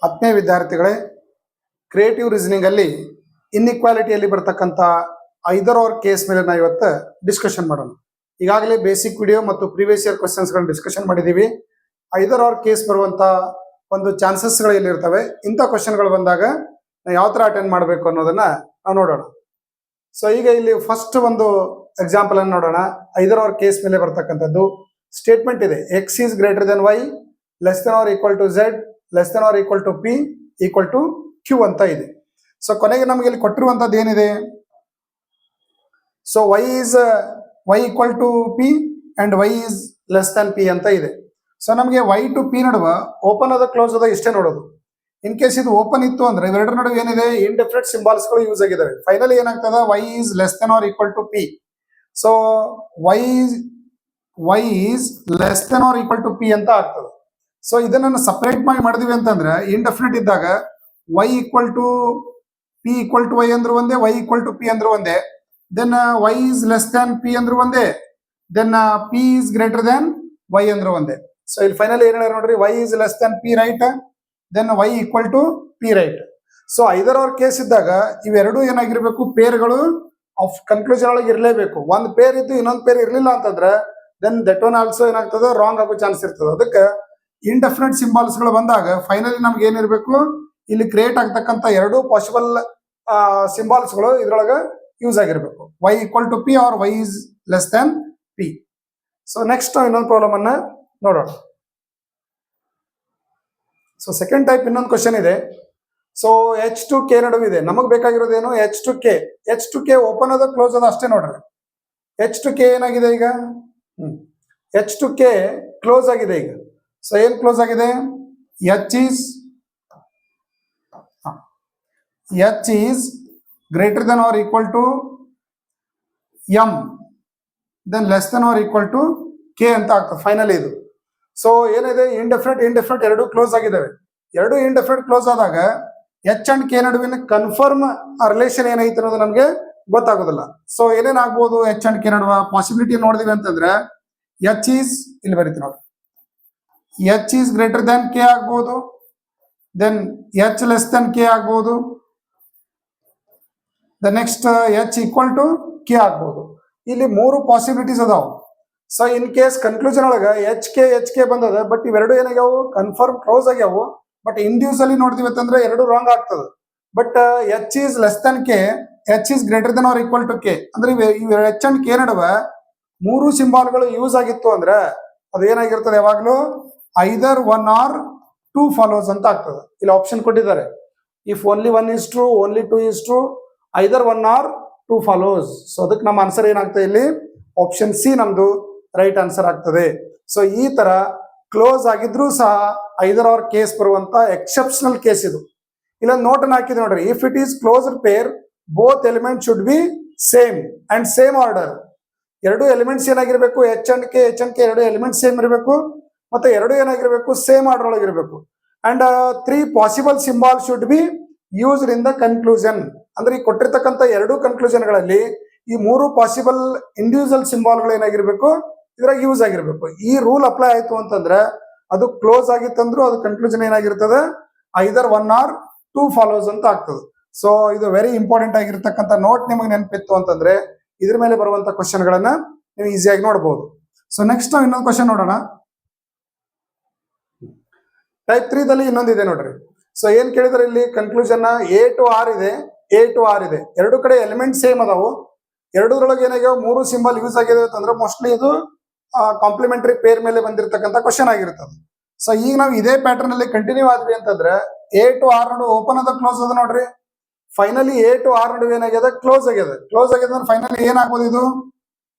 10ನೇ ವಿದ್ಯಾರ್ಥಿಗಳೇ, creative reasoning ಅಲ್ಲಿ ಇನ್ಇಕ್ವಾಲಿಟಿಯಲ್ಲಿ ಬರ್ತಕ್ಕಂಥ ಐದರ್ ಆರ್ ಕೇಸ್ ಮೇಲೆ ನಾವು ಇವತ್ತು ಡಿಸ್ಕಷನ್ ಮಾಡೋಣ. ಈಗಾಗಲೇ ಬೇಸಿಕ್ ವಿಡಿಯೋ ಮತ್ತು ಪ್ರೀವಿಯಸ್ ಇಯರ್ ಕ್ವಶನ್ಸ್ಗಳನ್ನ ಡಿಸ್ಕಷನ್ ಮಾಡಿದ್ದೀವಿ. ಐದರ್ ಆರ್ ಕೇಸ್ ಬರುವಂತ ಒಂದು ಚಾನ್ಸಸ್ಗಳು ಎಲ್ಲಿರ್ತವೆ, ಇಂಥ ಕ್ವಶನ್ಗಳು ಬಂದಾಗ ನಾವು ಯಾವ ಥರ ಅಟೆಂಡ್ ಮಾಡಬೇಕು ಅನ್ನೋದನ್ನ ನಾವು ನೋಡೋಣ. ಸೊ ಈಗ ಇಲ್ಲಿ ಫಸ್ಟ್ ಒಂದು ಎಕ್ಸಾಂಪಲ್ ಅನ್ನು ನೋಡೋಣ. ಐದರ್ ಆರ್ ಕೇಸ್ ಮೇಲೆ ಬರ್ತಕ್ಕಂಥದ್ದು ಸ್ಟೇಟ್ಮೆಂಟ್ ಇದೆ, X is greater than Y, less than R equal to Z, less than R equal to P, equal to Q ಅಂತ ಇದೆ. ಸೊ ಕೊನೆಗೆ ನಮಗೆ ಇಲ್ಲಿ ಕೊಟ್ಟಿರುವಂತದ್ದು ಏನಿದೆ, so Y equal to P and Y is less than P ಅಂತ ಇದೆ. So ನಮಗೆ ವೈ ಟು ಪಿ ನಡುವೆ ಓಪನ್ ಅದ ಕ್ಲೋಸ್ ಅದ ಇಷ್ಟೇ ನೋಡೋದು. ಇನ್ ಕೇಸ್ ಇದು ಓಪನ್ ಇತ್ತು ಅಂದ್ರೆ ಇವೆರಡರ ನಡುವೆ ಏನಿದೆ, ಇಂಡಿಫರೆಂಟ್ ಸಿಂಬಾಲ್ಸ್ಗಳು ಯೂಸ್ ಆಗಿದಾವೆ. ಫೈನಲಿ ಏನಾಗ್ತದೆ, Y is less than R equal to P. So Y is less than R equal to P ಅಂತ ಆಗ್ತದೆ. ಸೊ ಇದನ್ನ ಸಪರೇಟ್ ಮಾಡಿದ್ವಿ ಅಂತಂದ್ರೆ ಇಂಡೆಫಿನಿಟ್ ಇದ್ದಾಗ Y equal to P equal to Y ಅಂದ್ರೆ ಒಂದೇ, ವೈ ಈಕ್ವಲ್ ಟು ಪಿ ಅಂದ್ರೆ ಒಂದೇ, then Y is less than P ಅಂದ್ರೆ ಒಂದೇ, then P is greater than Y ಅಂದ್ರೆ ಒಂದೇ. ಸೊ ಇಲ್ಲಿ ಫೈನಲ್ ಏನ್ ಹೇಳ್ಯಾರ ನೋಡ್ರಿ, Y is less than P right, then Y equal to P right. So either or case ಇದ್ದಾಗ ಇವೆರಡು ಏನಾಗಿರ್ಬೇಕು, ಪೇರ್ಗಳು ಆಫ್ ಕನ್ಕ್ಲೂಷನ್ ಒಳಗೆ ಇರಲೇಬೇಕು. ಒಂದು ಪೇರ್ ಇದ್ದು ಇನ್ನೊಂದು ಪೇರ್ ಇರ್ಲಿಲ್ಲ ಅಂತಂದ್ರೆ ದೆನ್ ದಟ್ ಒನ್ ಆಲ್ಸೋ ಏನಾಗ್ತದೆ, ರಾಂಗ್ ಆಗೋ ಚಾನ್ಸ್ ಇರ್ತದೆ. ಅದಕ್ಕೆ ಇಂಡೆಫಿನೆಟ್ ಸಿಂಬಾಲ್ಸ್ಗಳು ಬಂದಾಗ ಫೈನಲಿ ನಮ್ಗೆ ಏನಿರ್ಬೇಕು, ಇಲ್ಲಿ ಕ್ರಿಯೇಟ್ ಆಗ್ತಕ್ಕಂಥ ಎರಡು ಪಾಸಿಬಲ್ ಸಿಂಬಾಲ್ಸ್ಗಳು ಇದ್ರೊಳಗೆ ಯೂಸ್ ಆಗಿರ್ಬೇಕು, Y equal to P or Y is less than P. So next ಇನ್ನೊಂದು ಪ್ರಾಬ್ಲಮ್ ಅನ್ನ ನೋಡೋಣ. ಸೊ ಸೆಕೆಂಡ್ ಟೈಪ್ ಇನ್ನೊಂದು ಕ್ವಶನ್ ಇದೆ. ಸೊ ಎಚ್ ಟು ಕೆ ನಡುವೆ ಇದೆ. ನಮಗೆ ಬೇಕಾಗಿರೋದೇನು, ಎಚ್ ಟು ಕೆ ಓಪನ್ ಅದ ಕ್ಲೋಸ್ ಅದ ಅಷ್ಟೇ ನೋಡ್ರಿ. ಎಚ್ ಟು ಕೆ ಏನಾಗಿದೆ ಈಗ, ಎಚ್ ಟು ಕೆ ಕ್ಲೋಸ್ ಆಗಿದೆ ಈಗ. ಸೊ ಏನ್ ಕ್ಲೋಸ್ ಆಗಿದೆ, H is greater than R equal to M, then less than R equal to K ಅಂತ ಆಗ್ತದೆ ಫೈನಲಿ ಇದು. ಸೊ ಏನಿದೆ, ಇಂಡೆಫಿನೆಟ್ ಎರಡು ಕ್ಲೋಸ್ ಆಗಿದ್ದಾವೆ. ಎರಡು ಇಂಡೆಫಿನೆಟ್ ಕ್ಲೋಸ್ ಆದಾಗ ಎಚ್ ಅಂಡ್ ಕೆ ನಡುವಿನ ಕನ್ಫರ್ಮ್ ರಿಲೇಷನ್ ಏನೈತೆ ಅನ್ನೋದು ನಮಗೆ ಗೊತ್ತಾಗೋದಿಲ್ಲ. ಸೊ ಏನೇನಾಗ್ಬೋದು ಎಚ್ ಅಂಡ್ ಕೆ ನಡುವ ಪಾಸಿಬಿಲಿಟಿ ನೋಡಿದ್ವಿ ಅಂತಂದ್ರೆ, ಎಚ್ ಈಸ್ ಇಲ್ಲಿ ಬರೀತೀವಿ ನೋಡಿ, H is greater than K ಆಗ್ಬೋದು, then H less than K ಆಗ್ಬೋದು, the next H equal to K ಆಗ್ಬೋದು. ಇಲ್ಲಿ ಮೂರು ಪಾಸಿಬಿಲಿಟೀಸ್ ಅದಾವ. ಸೊ ಇನ್ ಕೇಸ್ ಕನ್ಕ್ಲೂಷನ್ ಒಳಗೆ ಎಚ್ ಕೆ ಬಂದದ, ಬಟ್ ಇವೆರಡು ಏನಾಗ್ಯಾವು, ಕನ್ಫರ್ಮ್ ಕ್ಲೋಸ್ ಆಗ್ಯಾವು. ಬಟ್ ಇಂಡಿವಿಜುವಲಿ ನೋಡ್ತೀವಿ ಅಂತಂದ್ರೆ ಎರಡು ರಾಂಗ್ ಆಗ್ತದೆ. But H is less than K, H is greater than R equal to K ಅಂದ್ರೆ ಇವೆ ಎಚ್ ಅಂಡ್ ಕೆ ನಡುವೆ ಮೂರು ಸಿಂಬಾಲ್ಗಳು ಯೂಸ್ ಆಗಿತ್ತು ಅಂದ್ರೆ ಅದು ಏನಾಗಿರ್ತದೆ, ಯಾವಾಗಲೂ either one or two follows ಅಂತ ಆಗ್ತದೆ. ಇಲ್ಲಿ ಆಪ್ಷನ್ ಕೊಟ್ಟಿದ್ದಾರೆ, if only one is true, only two is true, either one or two follows. So ಅದಕ್ಕೆ ನಮ್ಮ ಆನ್ಸರ್ ಏನಾಗ್ತದೆ, ಇಲ್ಲಿ ಆಪ್ಷನ್ ಸಿ ನಮ್ದು ರೈಟ್ ಆನ್ಸರ್ ಆಗ್ತದೆ. ಸೊ ಈ ತರ ಕ್ಲೋಸ್ ಆಗಿದ್ರು ಸಹ ಐದರ್ ಆರ್ ಕೇಸ್ ಬರುವಂತ ಎಕ್ಸೆಪ್ಷನಲ್ ಕೇಸ್ ಇದು. ಇಲ್ಲೊಂದು ನೋಟನ್ನು ಹಾಕಿದೆ ನೋಡ್ರಿ, if it is closed pair both element should be same and same order. ಎರಡು ಎಲಿಮೆಂಟ್ಸ್ ಏನಾಗಿರ್ಬೇಕು, ಎಚ್ ಅಂಡ್ ಕೆ ಎರಡು ಎಲಿಮೆಂಟ್ಸ್ ಸೇಮ್ ಇರಬೇಕು, ಮತ್ತೆ ಎರಡು ಏನಾಗಿರ್ಬೇಕು, ಸೇಮ್ ಆರ್ಡರ್ ಒಳಗಿರ್ಬೇಕು. And 3 possible symbol should be used in the conclusion. ಅಂದ್ರೆ ಈ ಕೊಟ್ಟಿರ್ತಕ್ಕಂಥ ಎರಡು ಕನ್ಕ್ಲೂಷನ್ಗಳಲ್ಲಿ ಈ ಮೂರು ಪಾಸಿಬಲ್ ಇಂಡಿವಿಜುವಲ್ ಸಿಂಬಾಲ್ಗಳು ಏನಾಗಿರ್ಬೇಕು, ಇದ್ರಾಗ ಯೂಸ್ ಆಗಿರ್ಬೇಕು. ಈ ರೂಲ್ ಅಪ್ಲೈ ಆಯ್ತು ಅಂತಂದ್ರೆ ಅದು ಕ್ಲೋಸ್ ಆಗಿತ್ತಂದ್ರೂ ಅದು ಕನ್ಕ್ಲೂಷನ್ ಏನಾಗಿರ್ತದೆ, either one or two follows ಅಂತ ಆಗ್ತದೆ. ಸೊ ಇದು ವೆರಿ ಇಂಪಾರ್ಟೆಂಟ್ ಆಗಿರ್ತಕ್ಕಂಥ ನೋಟ್ ನಿಮಗೆ ನೆನಪಿತ್ತು ಅಂತಂದ್ರೆ ಇದ್ರ ಮೇಲೆ ಬರುವಂತ ಕ್ವಶನ್ ಗಳನ್ನ ನೀವು ಈಸಿಯಾಗಿ ನೋಡಬಹುದು. ಸೊ ನೆಕ್ಸ್ಟ್ ಇನ್ನೊಂದು ಕ್ವಶನ್ ನೋಡೋಣ. ಟೈಪ್ 3 ದಲ್ಲಿ ಇನ್ನೊಂದಿದೆ ನೋಡ್ರಿ. ಸೊ ಏನ್ ಕೇಳಿದ್ರೆ ಇಲ್ಲಿ ಕನ್ಕ್ಲೂಷನ್ ಎ ಟು ಆರ್ ಇದೆ, ಎರಡು ಕಡೆ ಎಲಿಮೆಂಟ್ ಸೇಮ್ ಅದಾವು, ಎರಡರೊಳಗೆ ಏನಾಗ್ಯಾವ ಮೂರು ಸಿಂಬಲ್ ಯೂಸ್ ಆಗಿದೆ ಅಂತಂದ್ರೆ ಮೋಸ್ಟ್ಲಿ ಇದು ಕಾಂಪ್ಲಿಮೆಂಟರಿ ಪೇರ್ ಮೇಲೆ ಬಂದಿರತಕ್ಕಂಥ ಕ್ವಶನ್ ಆಗಿರ್ತದೆ. ಸೊ ಈಗ ನಾವು ಇದೇ ಪ್ಯಾಟರ್ನ್ ಅಲ್ಲಿ ಕಂಟಿನ್ಯೂ ಆದ್ವಿ ಅಂತಂದ್ರೆ ಎ ಟು ಆರ್ ನಡುವೆ ಓಪನ್ ಅದ ಕ್ಲೋಸ್ ಅದ ನೋಡ್ರಿ. ಫೈನಲಿ ಎ ಟು ಆರ್ ನಡುವೆ ಏನಾಗ್ಯದ, ಕ್ಲೋಸ್ ಆಗ್ಯದ ಅಂದ್ರೆ ಫೈನಲಿ ಏನಾಗ್ಬೋದು, ಇದು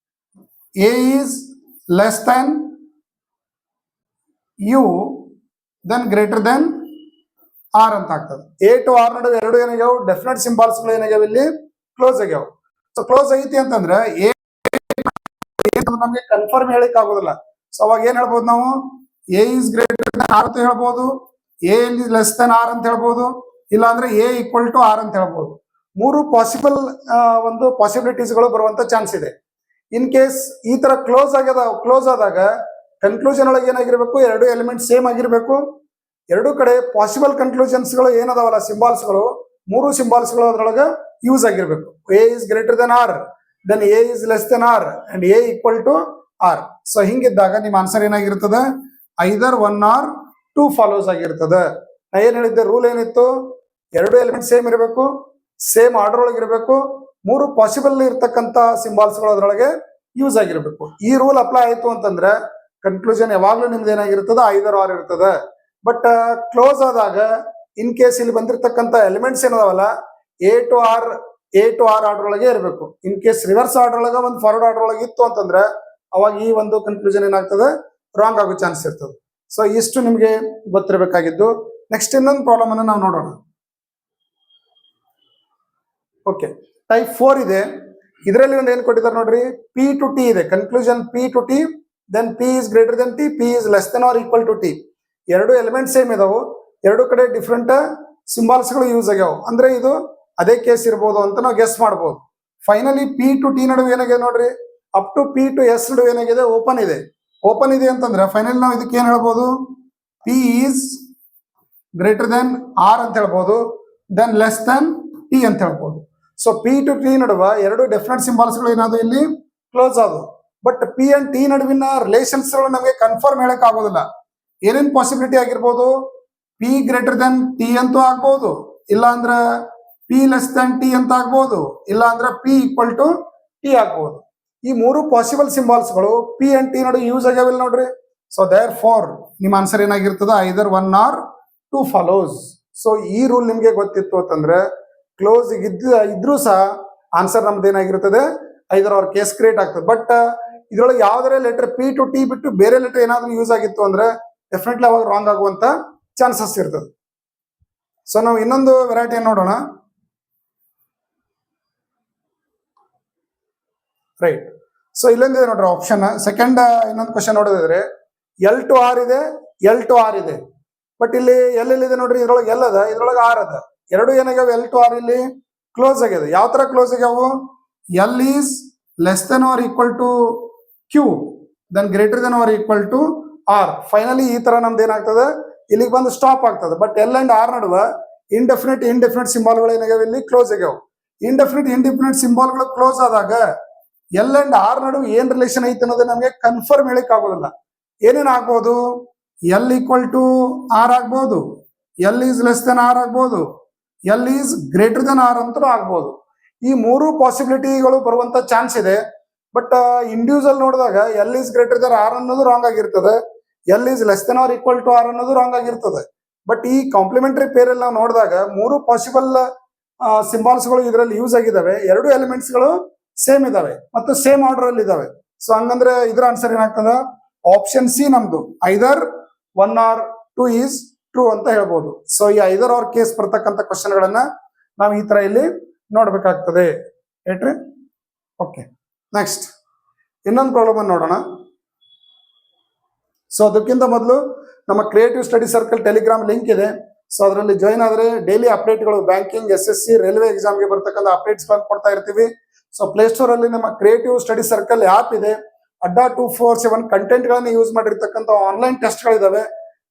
A is less than U then greater than R ಅಂತ ಆಗ್ತದೆ. ಎ ಟು ಆರ್ ನಡುವೆ ಎರಡು ಏನಾಗ್ಯಾವ, ಡೆಫಿನೆಟ್ ಸಿಂಬಾಲ್ಸ್ಗಳು ಏನಾಗ್ಯಾವ, ಇಲ್ಲಿ ಕ್ಲೋಸ್ ಆಗ್ಯಾವ. ಸೊ ಕ್ಲೋಸ್ ಐತಿ ಅಂತಂದ್ರೆ ನಮ್ಗೆ ಕನ್ಫರ್ಮ್ ಹೇಳಿಕ್ ಆಗೋದಿಲ್ಲ. ಸೊ ಅವಾಗ ಏನ್ ಹೇಳ್ಬೋದು ನಾವು, A is greater than R ಅಂತ ಹೇಳ್ಬೋದು, A is less than R ಅಂತ ಹೇಳ್ಬೋದು, ಇಲ್ಲ ಅಂದ್ರೆ ಎ ಈಕ್ವಲ್ ಟು ಆರ್ ಅಂತ ಹೇಳ್ಬೋದು. ಮೂರು ಪಾಸಿಬಲ್ ಒಂದು ಪಾಸಿಬಿಲಿಟೀಸ್ಗಳು ಬರುವಂತ ಚಾನ್ಸ್ ಇದೆ. ಇನ್ ಕೇಸ್ ಈ ತರ ಕ್ಲೋಸ್ ಆದಾಗ ಕನ್ಕ್ಲೂಷನ್ ಒಳಗೆ ಏನಾಗಿರ್ಬೇಕು, ಎರಡು ಎಲಿಮೆಂಟ್ ಸೇಮ್ ಆಗಿರ್ಬೇಕು, ಎರಡು ಕಡೆ ಪಾಸಿಬಲ್ ಕನ್ಕ್ಲೂಷನ್ಸ್ಗಳು ಏನದಾವಲ್ಲ ಸಿಂಬಾಲ್ಸ್ಗಳು, ಮೂರು ಸಿಂಬಾಲ್ಸ್ಗಳು ಅದ್ರೊಳಗೆ ಯೂಸ್ ಆಗಿರ್ಬೇಕು. A is greater than R, then A is less than R and A equal to R. So ಹಿಂಗಿದ್ದಾಗ ನಿಮ್ಮ ಆನ್ಸರ್ ಏನಾಗಿರ್ತದೆ, ಐದರ್ 1 or 2 ಫಾಲೋಸ್ ಆಗಿರ್ತದೆ. ನಾ ಏನ್ ಹೇಳಿದ್ದೆ, ರೂಲ್ ಏನಿತ್ತು, ಎರಡು ಎಲಿಮೆಂಟ್ ಸೇಮ್ ಇರಬೇಕು, ಸೇಮ್ ಆರ್ಡರ್ ಒಳಗೆ ಇರಬೇಕು, ಮೂರು ಪಾಸಿಬಲ್ ಇರ್ತಕ್ಕಂಥ ಸಿಂಬಾಲ್ಸ್ಗಳು ಅದರೊಳಗೆ ಯೂಸ್ ಆಗಿರ್ಬೇಕು. ಈ ರೂಲ್ ಅಪ್ಲೈ ಆಯ್ತು ಅಂತಂದ್ರೆ ಕನ್ಕ್ಲೂಷನ್ ಯಾವಾಗ್ಲೂ ನಿಮ್ದು ಏನಾಗಿರ್ತದೆ, ಐದರ್ ಆರ್ ಇರ್ತದೆ. ಬಟ್ ಕ್ಲೋಸ್ ಆದಾಗ ಇನ್ ಕೇಸ್ ಇಲ್ಲಿ ಬಂದಿರತಕ್ಕಂಥ ಎಲಿಮೆಂಟ್ಸ್ ಏನದಾವಲ್ಲ ಎ ಟು ಆರ್ ಆರ್ಡರ್ ಒಳಗೆ ಇರಬೇಕು. ಇನ್ ಕೇಸ್ ರಿವರ್ಸ್ ಆರ್ಡರ್ ಒಳಗೆ ಒಂದು ಫಾರ್ವರ್ಡ್ ಆರ್ಡರ್ ಒಳಗೆ ಇತ್ತು ಅಂತಂದ್ರೆ ಅವಾಗ ಈ ಒಂದು ಕನ್ಕ್ಲೂಷನ್ ಏನಾಗ್ತದೆ, ರಾಂಗ್ ಆಗೋ ಚಾನ್ಸ್ ಇರ್ತದೆ. ಸೊ ಇಷ್ಟು ನಿಮ್ಗೆ ಗೊತ್ತಿರಬೇಕಾಗಿದ್ದು. ನೆಕ್ಸ್ಟ್ ಇನ್ನೊಂದು ಪ್ರಾಬ್ಲಮ್ ಅನ್ನು ನಾವು ನೋಡೋಣ. ಓಕೆ, ಟೈಪ್ 4 ಇದೆ. ಇದರಲ್ಲಿ ಒಂದು ಏನ್ ಕೊಟ್ಟಿದ್ದಾರೆ ನೋಡ್ರಿ, ಪಿ ಟು ಟಿ ಇದೆ. Conclusion P to T, then P is greater than T, P is less than R equal to T. ಎರಡು ಎಲಿಮೆಂಟ್ ಸೇಮ್ ಇದಾವು, ಎರಡು ಕಡೆ ಡಿಫ್ರೆಂಟ್ ಸಿಂಬಾಲ್ಸ್ಗಳು ಯೂಸ್ ಆಗ್ಯಾವ. ಅಂದ್ರೆ ಇದು ಅದೇ ಕೇಸ್ ಇರ್ಬೋದು ಅಂತ ನಾವು ಗೆಸ್ ಮಾಡ್ಬೋದು. ಫೈನಲಿ ಪಿ ಟು ಟಿ ನಡುವೆ ಏನಾಗಿದೆ ನೋಡ್ರಿ, up to P to S ನಡುವೆ ಏನಾಗಿದೆ, ಓಪನ್ ಇದೆ. ಓಪನ್ ಇದೆ ಅಂತಂದ್ರೆ ಫೈನಲಿ ನಾವು ಇದಕ್ಕೆ ಏನ್ ಹೇಳ್ಬೋದು, P is greater than R ಅಂತ ಹೇಳ್ಬೋದು, ದೆನ್ ಲೆಸ್ ದೆನ್ ಟಿ ಅಂತ ಹೇಳ್ಬೋದು. ಸೊ ಪಿ ಟು ಟಿ ನಡುವೆ ಎರಡು ಡಿಫ್ರೆಂಟ್ ಸಿಂಬಾಲ್ಸ್ಗಳು ಏನಾದ್ರು ಇಲ್ಲಿ ಕ್ಲೋಸ್ ಆದವು. ಬಟ್ ಪಿ ಅಂಡ್ ಟಿ ನಡುವಿನ ರಿಲೇಷನ್ಸ್ ನಮಗೆ ಕನ್ಫರ್ಮ್ ಹೇಳಕ್ ಆಗೋದಿಲ್ಲ. ಏನೇನ್ ಪಾಸಿಬಿಲಿಟಿ ಆಗಿರ್ಬೋದು, ಪಿ ಗ್ರೇಟರ್ ದೆನ್ ಟಿ ಅಂತೂ ಆಗ್ಬೋದು, ಇಲ್ಲ ಅಂದ್ರ ಪಿ ಲೆಸ್ ದೆನ್ ಟಿ ಅಂತ ಆಗ್ಬೋದು, ಇಲ್ಲ ಅಂದ್ರ ಪಿ ಈಕ್ವಲ್ ಟು ಟಿ ಆಗ್ಬೋದು. ಈ ಮೂರು ಪಾಸಿಬಲ್ ಸಿಂಬಾಲ್ಸ್ಗಳು ಪಿ ಅಂಡ್ ಟಿ ನಡುವೆ ಯೂಸ್ ಆಗ್ಯಾವಿಲ್ಲ ನೋಡ್ರಿ. ಸೊ ದೇರ್ ಫಾರ್ ನಿಮ್ಮ ಆನ್ಸರ್ ಏನಾಗಿರ್ತದ, ಐದರ್ 1 or 2 ಫಾಲೋಸ್. ಸೊ ಈ ರೂಲ್ ನಿಮ್ಗೆ ಗೊತ್ತಿತ್ತು ಅಂತಂದ್ರೆ ಕ್ಲೋಸ್ ಇದ್ರೂ ಸಹ ಆನ್ಸರ್ ನಮ್ದು ಏನಾಗಿರ್ತದೆ, ಐದರ್ ಅವ್ರ ಕೇಸ್ ಕ್ರಿಯೇಟ್ ಆಗ್ತದೆ. ಬಟ್ ಇದ್ರೊಳಗೆ ಯಾವ್ದಾರ ಲೆಟರ್ ಪಿ ಟು ಟಿ ಬಿಟ್ಟು ಬೇರೆ ಲೆಟರ್ ಏನಾದ್ರು ಯೂಸ್ ಆಗಿತ್ತು ಅಂದ್ರೆ ಡೆಫಿನೆಟ್ಲಿ ಅವಾಗ ರಾಂಗ್ ಆಗುವಂತ ಚಾನ್ಸಸ್ ಇರ್ತದೆ. ಸೊ ನಾವು ಇನ್ನೊಂದು ವೆರೈಟಿ ನೋಡೋಣ. ರೈಟ್, ಸೊ ಇಲ್ಲೊಂದಿದೆ ನೋಡ್ರಿ ಆಪ್ಷನ್. ಸೆಕೆಂಡ್ ಇನ್ನೊಂದು ಕ್ವಶನ್ ನೋಡಿದ್ರೆ ಎಲ್ ಟು ಆರ್ ಇದೆ, ಎಲ್ ಟು ಆರ್ ಇದೆ. ಬಟ್ ಇಲ್ಲಿ ಎಲ್ಲೆಲ್ಲಿದೆ ನೋಡ್ರಿ, ಇದ್ರೊಳಗೆ ಎಲ್ ಅದ, ಇದ್ರೊಳಗೆ ಆರ್ ಅದ. ಎರಡು ಏನಾಗ್ಯಾವ, ಎಲ್ ಟು ಆರ್ ಇಲ್ಲಿ ಕ್ಲೋಸ್ ಆಗ್ಯದ. ಯಾವ ತರ ಕ್ಲೋಸ್ ಆಗ್ಯಾವು, L is less than R equal to Q, then greater than R equal to R. Finally ಈ ತರ ನಮ್ದು ಏನಾಗ್ತದೆ, ಇಲ್ಲಿಗೆ ಬಂದು ಸ್ಟಾಪ್ ಆಗ್ತದೆ. ಬಟ್ ಎಲ್ ಅಂಡ್ ಆರ್ ನಡುವೆ ಇಂಡೆಫಿನೆಟ್ ಸಿಂಬಾಲ್ಗಳು ಏನಾಗ್ಯಾವ, ಇಲ್ಲಿ ಕ್ಲೋಸ್ ಆಗ್ಯಾವ. ಇಂಡೆಫಿನೆಟ್ ಸಿಂಬಾಲ್ಗಳು ಕ್ಲೋಸ್ ಆದಾಗ ಎಲ್ ಅಂಡ್ ಆರ್ ನಡುವೆ ಏನ್ ರಿಲೇಷನ್ ಐತೆ ಅನ್ನೋದು ನಮಗೆ ಕನ್ಫರ್ಮ್ ಹೇಳಕ್ ಆಗೋದಿಲ್ಲ. ಏನೇನ್ ಆಗ್ಬೋದು, ಎಲ್ ಈಕ್ವಲ್ ಟು ಆರ್ ಆಗ್ಬೋದು, L is less than R ಆಗ್ಬೋದು, L is greater than R ಅಂತ ಆಗ್ಬೋದು. ಈ ಮೂರು ಪಾಸಿಬಿಲಿಟಿಗಳು ಬರುವಂತ ಚಾನ್ಸ್ ಇದೆ. ಬಟ್ ಇಂಡಿವಿಜುವಲ್ ನೋಡಿದಾಗ L is greater than R ಅನ್ನೋದು ರಾಂಗ್ ಆಗಿರ್ತದೆ, L is less than R equal to R ಅನ್ನೋದು ರಾಂಗ್ ಆಗಿರ್ತದೆ. ಬಟ್ ಈ ಕಾಂಪ್ಲಿಮೆಂಟರಿ ಪೇರ್ ಅಲ್ಲಿ ನಾವು ನೋಡಿದಾಗ ಮೂರು ಪಾಸಿಬಲ್ ಸಿಂಬಾಲ್ಸ್ಗಳು ಇದರಲ್ಲಿ ಯೂಸ್ ಆಗಿದ್ದಾವೆ. ಎರಡು ಎಲಿಮೆಂಟ್ಸ್ಗಳು ಸೇಮ್ ಇದಾವೆ ಮತ್ತು ಸೇಮ್ ಆರ್ಡರ್ ಅಲ್ಲಿ ಇದಾವೆ. ಸೊ ಹಂಗಂದ್ರೆ ಇದರ ಆನ್ಸರ್ ಏನಾಗ್ತದ, ಆಪ್ಷನ್ ಸಿ ನಮ್ದು ಐದರ್ 1 or 2 ಈಸ್ ಟ್ರೂ ಅಂತ ಹೇಳ್ಬೋದು. ಸೊ ಈ ಐದರ್ ಆರ್ ಕೇಸ್ ಬರ್ತಕ್ಕಂಥ ಕ್ವಶನ್ ಗಳನ್ನ ನಾವು ಈ ತರ ಇಲ್ಲಿ ನೋಡ್ಬೇಕಾಗ್ತದೆ. ಏಟ್ರಿ, ಓಕೆ. ನೆಕ್ಸ್ಟ್ ಇನ್ನೊಂದು ಪ್ರಾಬ್ಲಮ್ ಅನ್ನು ನೋಡೋಣ. ಸೊ ಅದಕ್ಕಿಂತ ಮೊದಲು ನಮ್ಮ creative study circle Telegram link ಇದೆ. ಸೊ ಅದರಲ್ಲಿ ಜಾಯಿನ್ ಆದ್ರೆ ಡೈಲಿ ಅಪ್ಡೇಟ್ಗಳು, ಬ್ಯಾಂಕಿಂಗ್, SSC, ರೈಲ್ವೆ ಎಕ್ಸಾಮ್ಗೆ ಬರ್ತಕ್ಕಂಥ ಅಪ್ಡೇಟ್ಸ್ ಕೊಡ್ತಾ ಇರ್ತೀವಿ. ಸೊ ಪ್ಲೇಸ್ಟೋರ್ ಅಲ್ಲಿ ನಮ್ಮ ಕ್ರಿಯೇಟಿವ್ ಸ್ಟಡಿ ಸರ್ಕಲ್ ಆ್ಯಪ್ ಇದೆ. ಅಡ್ಡಾ 247 ಕಂಟೆಂಟ್ ಗಳನ್ನ ಯೂಸ್ ಮಾಡಿರ್ತಕ್ಕಂಥ ಆನ್ಲೈನ್ ಟೆಸ್ಟ್ ಗಳಿದಾವೆ.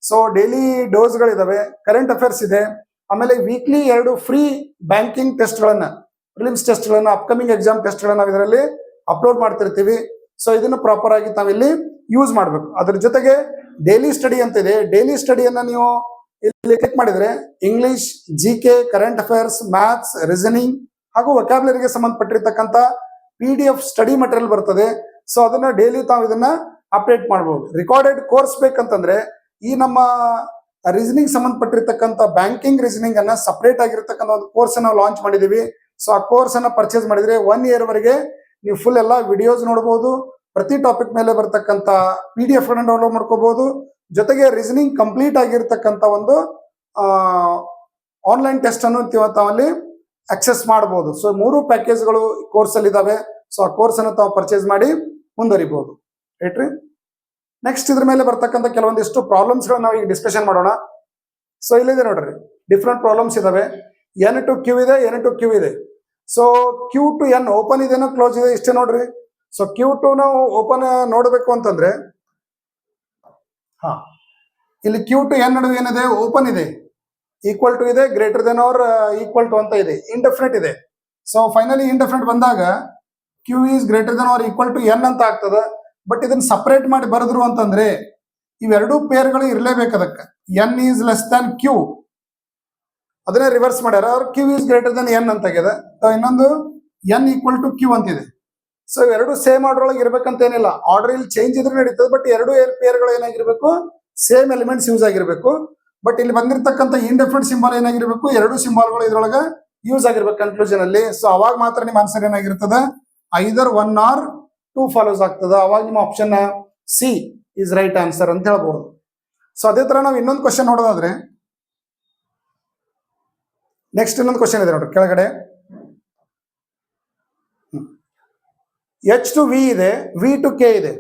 ಸೊ ಡೈಲಿ ಡೋಸ್ ಗಳಿದಾವೆ, ಕರೆಂಟ್ ಅಫೇರ್ಸ್ ಇದೆ. ಆಮೇಲೆ ವೀಕ್ಲಿ 2 ಫ್ರೀ ಬ್ಯಾಂಕಿಂಗ್ ಟೆಸ್ಟ್ ಗಳನ್ನ, ಪ್ರಿಲಿಮ್ಸ್ ಟೆಸ್ಟ್ ಗಳನ್ನ, ಅಪ್ಕಮಿಂಗ್ ಎಕ್ಸಾಮ್ ಟೆಸ್ಟ್ ಗಳನ್ನ ನಾವು ಇದರಲ್ಲಿ ಅಪ್ಲೋಡ್ ಮಾಡ್ತಿರ್ತೀವಿ. ಸೊ ಇದನ್ನು ಪ್ರಾಪರ್ ಆಗಿ ತಾವಿಲ್ಲಿ ಯೂಸ್ ಮಾಡಬೇಕು. ಅದ್ರ ಜೊತೆಗೆ ಡೈಲಿ ಸ್ಟಡಿ ಅಂತ ಇದೆ. ಡೈಲಿ ಸ್ಟಡಿಯನ್ನ ನೀವು ಇಲ್ಲಿ ಕ್ಲಿಕ್ ಮಾಡಿದ್ರೆ English, GK, current affairs, maths, reasoning ಹಾಗೂ ವೊಕ್ಯಾಬ್ಯುಲರಿಗೆ ಸಂಬಂಧಪಟ್ಟಿರ್ತಕ್ಕಂಥ PDF ಸ್ಟಡಿ ಮಟೀರಿಯಲ್ ಬರ್ತದೆ. ಸೊ ಅದನ್ನ ಡೈಲಿ ತಾವು ಇದನ್ನ ಅಪ್ಡೇಟ್ ಮಾಡಬಹುದು. ರಿಕಾರ್ಡೆಡ್ ಕೋರ್ಸ್ ಬೇಕಂತಂದ್ರೆ ಈ ನಮ್ಮ ರೀಸನಿಂಗ್ ಸಂಬಂಧಪಟ್ಟಿರ್ತಕ್ಕಂಥ ಬ್ಯಾಂಕಿಂಗ್ ರೀಸನಿಂಗ್ ಅನ್ನ ಸಪರೇಟ್ ಆಗಿರ್ತಕ್ಕಂಥ ಒಂದು ಕೋರ್ಸ್ ನಾವು ಲಾಂಚ್ ಮಾಡಿದೀವಿ. ಸೊ ಆ ಕೋರ್ಸ್ ಅನ್ನ ಪರ್ಚೇಸ್ ಮಾಡಿದ್ರೆ 1 year ವರೆಗೆ ನೀವು ಫುಲ್ ಎಲ್ಲ ವಿಡಿಯೋಸ್ ನೋಡಬಹುದು. ಪ್ರತಿ ಟಾಪಿಕ್ ಮೇಲೆ ಬರ್ತಕ್ಕಂಥ PDF ಅನ್ನು ಡೌನ್ಲೋಡ್ ಮಾಡ್ಕೋಬಹುದು. ಜೊತೆಗೆ ರೀಸನಿಂಗ್ ಕಂಪ್ಲೀಟ್ ಆಗಿರ್ತಕ್ಕಂಥ ಒಂದು ಆನ್ಲೈನ್ ಟೆಸ್ಟ್ ಅನ್ನು ತಾವಲ್ಲಿ ಅಕ್ಸೆಸ್ ಮಾಡಬಹುದು. ಸೊ 3 ಪ್ಯಾಕೇಜ್ಗಳು ಕೋರ್ಸ್ ಅಲ್ಲಿ ಇದಾವೆ. ಸೊ ಆ ಕೋರ್ಸ್ ಅನ್ನು ತಾವು ಪರ್ಚೇಸ್ ಮಾಡಿ ಮುಂದುವರಿಬಹುದು. ರೈಟ್ರಿ, ನೆಕ್ಸ್ಟ್ ಇದ್ರ ಮೇಲೆ ಬರ್ತಕ್ಕಂಥ ಕೆಲವೊಂದಿಷ್ಟು ಪ್ರಾಬ್ಲಮ್ಸ್ ಗಳನ್ನ ನಾವು ಈಗ ಡಿಸ್ಕಷನ್ ಮಾಡೋಣ. ಸೊ ಇಲ್ಲಿದೆ ನೋಡ್ರಿ, ಡಿಫ್ರೆಂಟ್ ಪ್ರಾಬ್ಲಮ್ಸ್ ಇದಾವೆ. N to Q ಇದೆ, N to Q ಇದೆ. So Q to N open ಇದೆನೋ ಕ್ಲೋಸ್ ಇದೆ, ಇಷ್ಟೇ ನೋಡ್ರಿ. ಸೊ Q2 ನಾವು ಓಪನ್ ನೋಡಬೇಕು ಅಂತಂದ್ರೆ ಇಲ್ಲಿ ಕ್ಯೂ ಟು ಎನ್ ನಡುವೆ ಏನಿದೆ, ಓಪನ್ ಇದೆ, ಈಕ್ವಲ್ ಟು ಇದೆ, greater than R equal to ಅಂತ ಇದೆ, ಇಂಡೆಫಿನೆಟ್ ಇದೆ. ಸೊ ಫೈನಲಿ ಇಂಡೆಫಿನೆಟ್ ಬಂದಾಗ Q is greater than R equal to N ಅಂತ ಆಗ್ತದೆ. ಬಟ್ ಇದನ್ನ ಸಪರೇಟ್ ಮಾಡಿ ಬರೆದ್ರು ಅಂತಂದ್ರೆ ಇವೆರಡೂ ಪೇರ್ಗಳು ಇರಲೇಬೇಕು ಅದಕ್ಕೆ. N is less than Q, ಅದನ್ನೇ ರಿವರ್ಸ್ ಮಾಡ್ಯಾರ, ಅವ್ರು Q is greater than N ಅಂತ ಆಗಿದೆ. ಇನ್ನೊಂದು ಎನ್ ಈಕ್ವಲ್ ಟು ಕ್ಯೂ ಅಂತಿದೆ. ಸೊ ಎರಡು ಸೇಮ್ ಆರ್ಡರ್ ಒಳಗೆ ಇರ್ಬೇಕಂತ ಏನಿಲ್ಲ, ಆರ್ಡರ್ ಇಲ್ಲಿ ಚೇಂಜ್ ಇದ್ರೆ ನಡೀತದೆ. ಬಟ್ ಎರಡು ಪೇರ್ಗಳು ಏನಾಗಿರ್ಬೇಕು, ಸೇಮ್ ಎಲಿಮೆಂಟ್ಸ್ ಯೂಸ್ ಆಗಿರ್ಬೇಕು. ಬಟ್ ಇಲ್ಲಿ ಬಂದಿರತಕ್ಕಂಥ ಇಂಡೆಫಿನೆಟ್ ಸಿಂಬಲ್ ಏನಾಗಿರ್ಬೇಕು, ಎರಡು ಸಿಂಬಲ್ಗಳು ಇದ್ರೊಳಗೆ ಯೂಸ್ ಆಗಿರ್ಬೇಕು ಕನ್ಕ್ಲೂಷನ್ ಅಲ್ಲಿ. ಸೊ ಅವಾಗ ಮಾತ್ರ ನಿಮ್ಮ ಆನ್ಸರ್ ಏನಾಗಿರ್ತದೆ, ಐದರ್ 1 or 2 ಫಾಲೋಸ್ ಆಗ್ತದೆ. ಅವಾಗ ನಿಮ್ಮ option C is right answer ಅಂತ ಹೇಳ್ಬಹುದು. ಸೊ ಅದೇ ತರ ನಾವು ಇನ್ನೊಂದು ಕ್ವಶನ್ ನೋಡೋದಾದ್ರೆ, ನೆಕ್ಸ್ಟ್ ಇನ್ನೊಂದು ಕ್ವಶನ್ ಇದೆ ನೋಡ್ರಿ ಕೆಳಗಡೆ. ಎಚ್ ಟು ವಿ ಇದೆ, ವಿ ಟು ಕೆ ಇದೆ.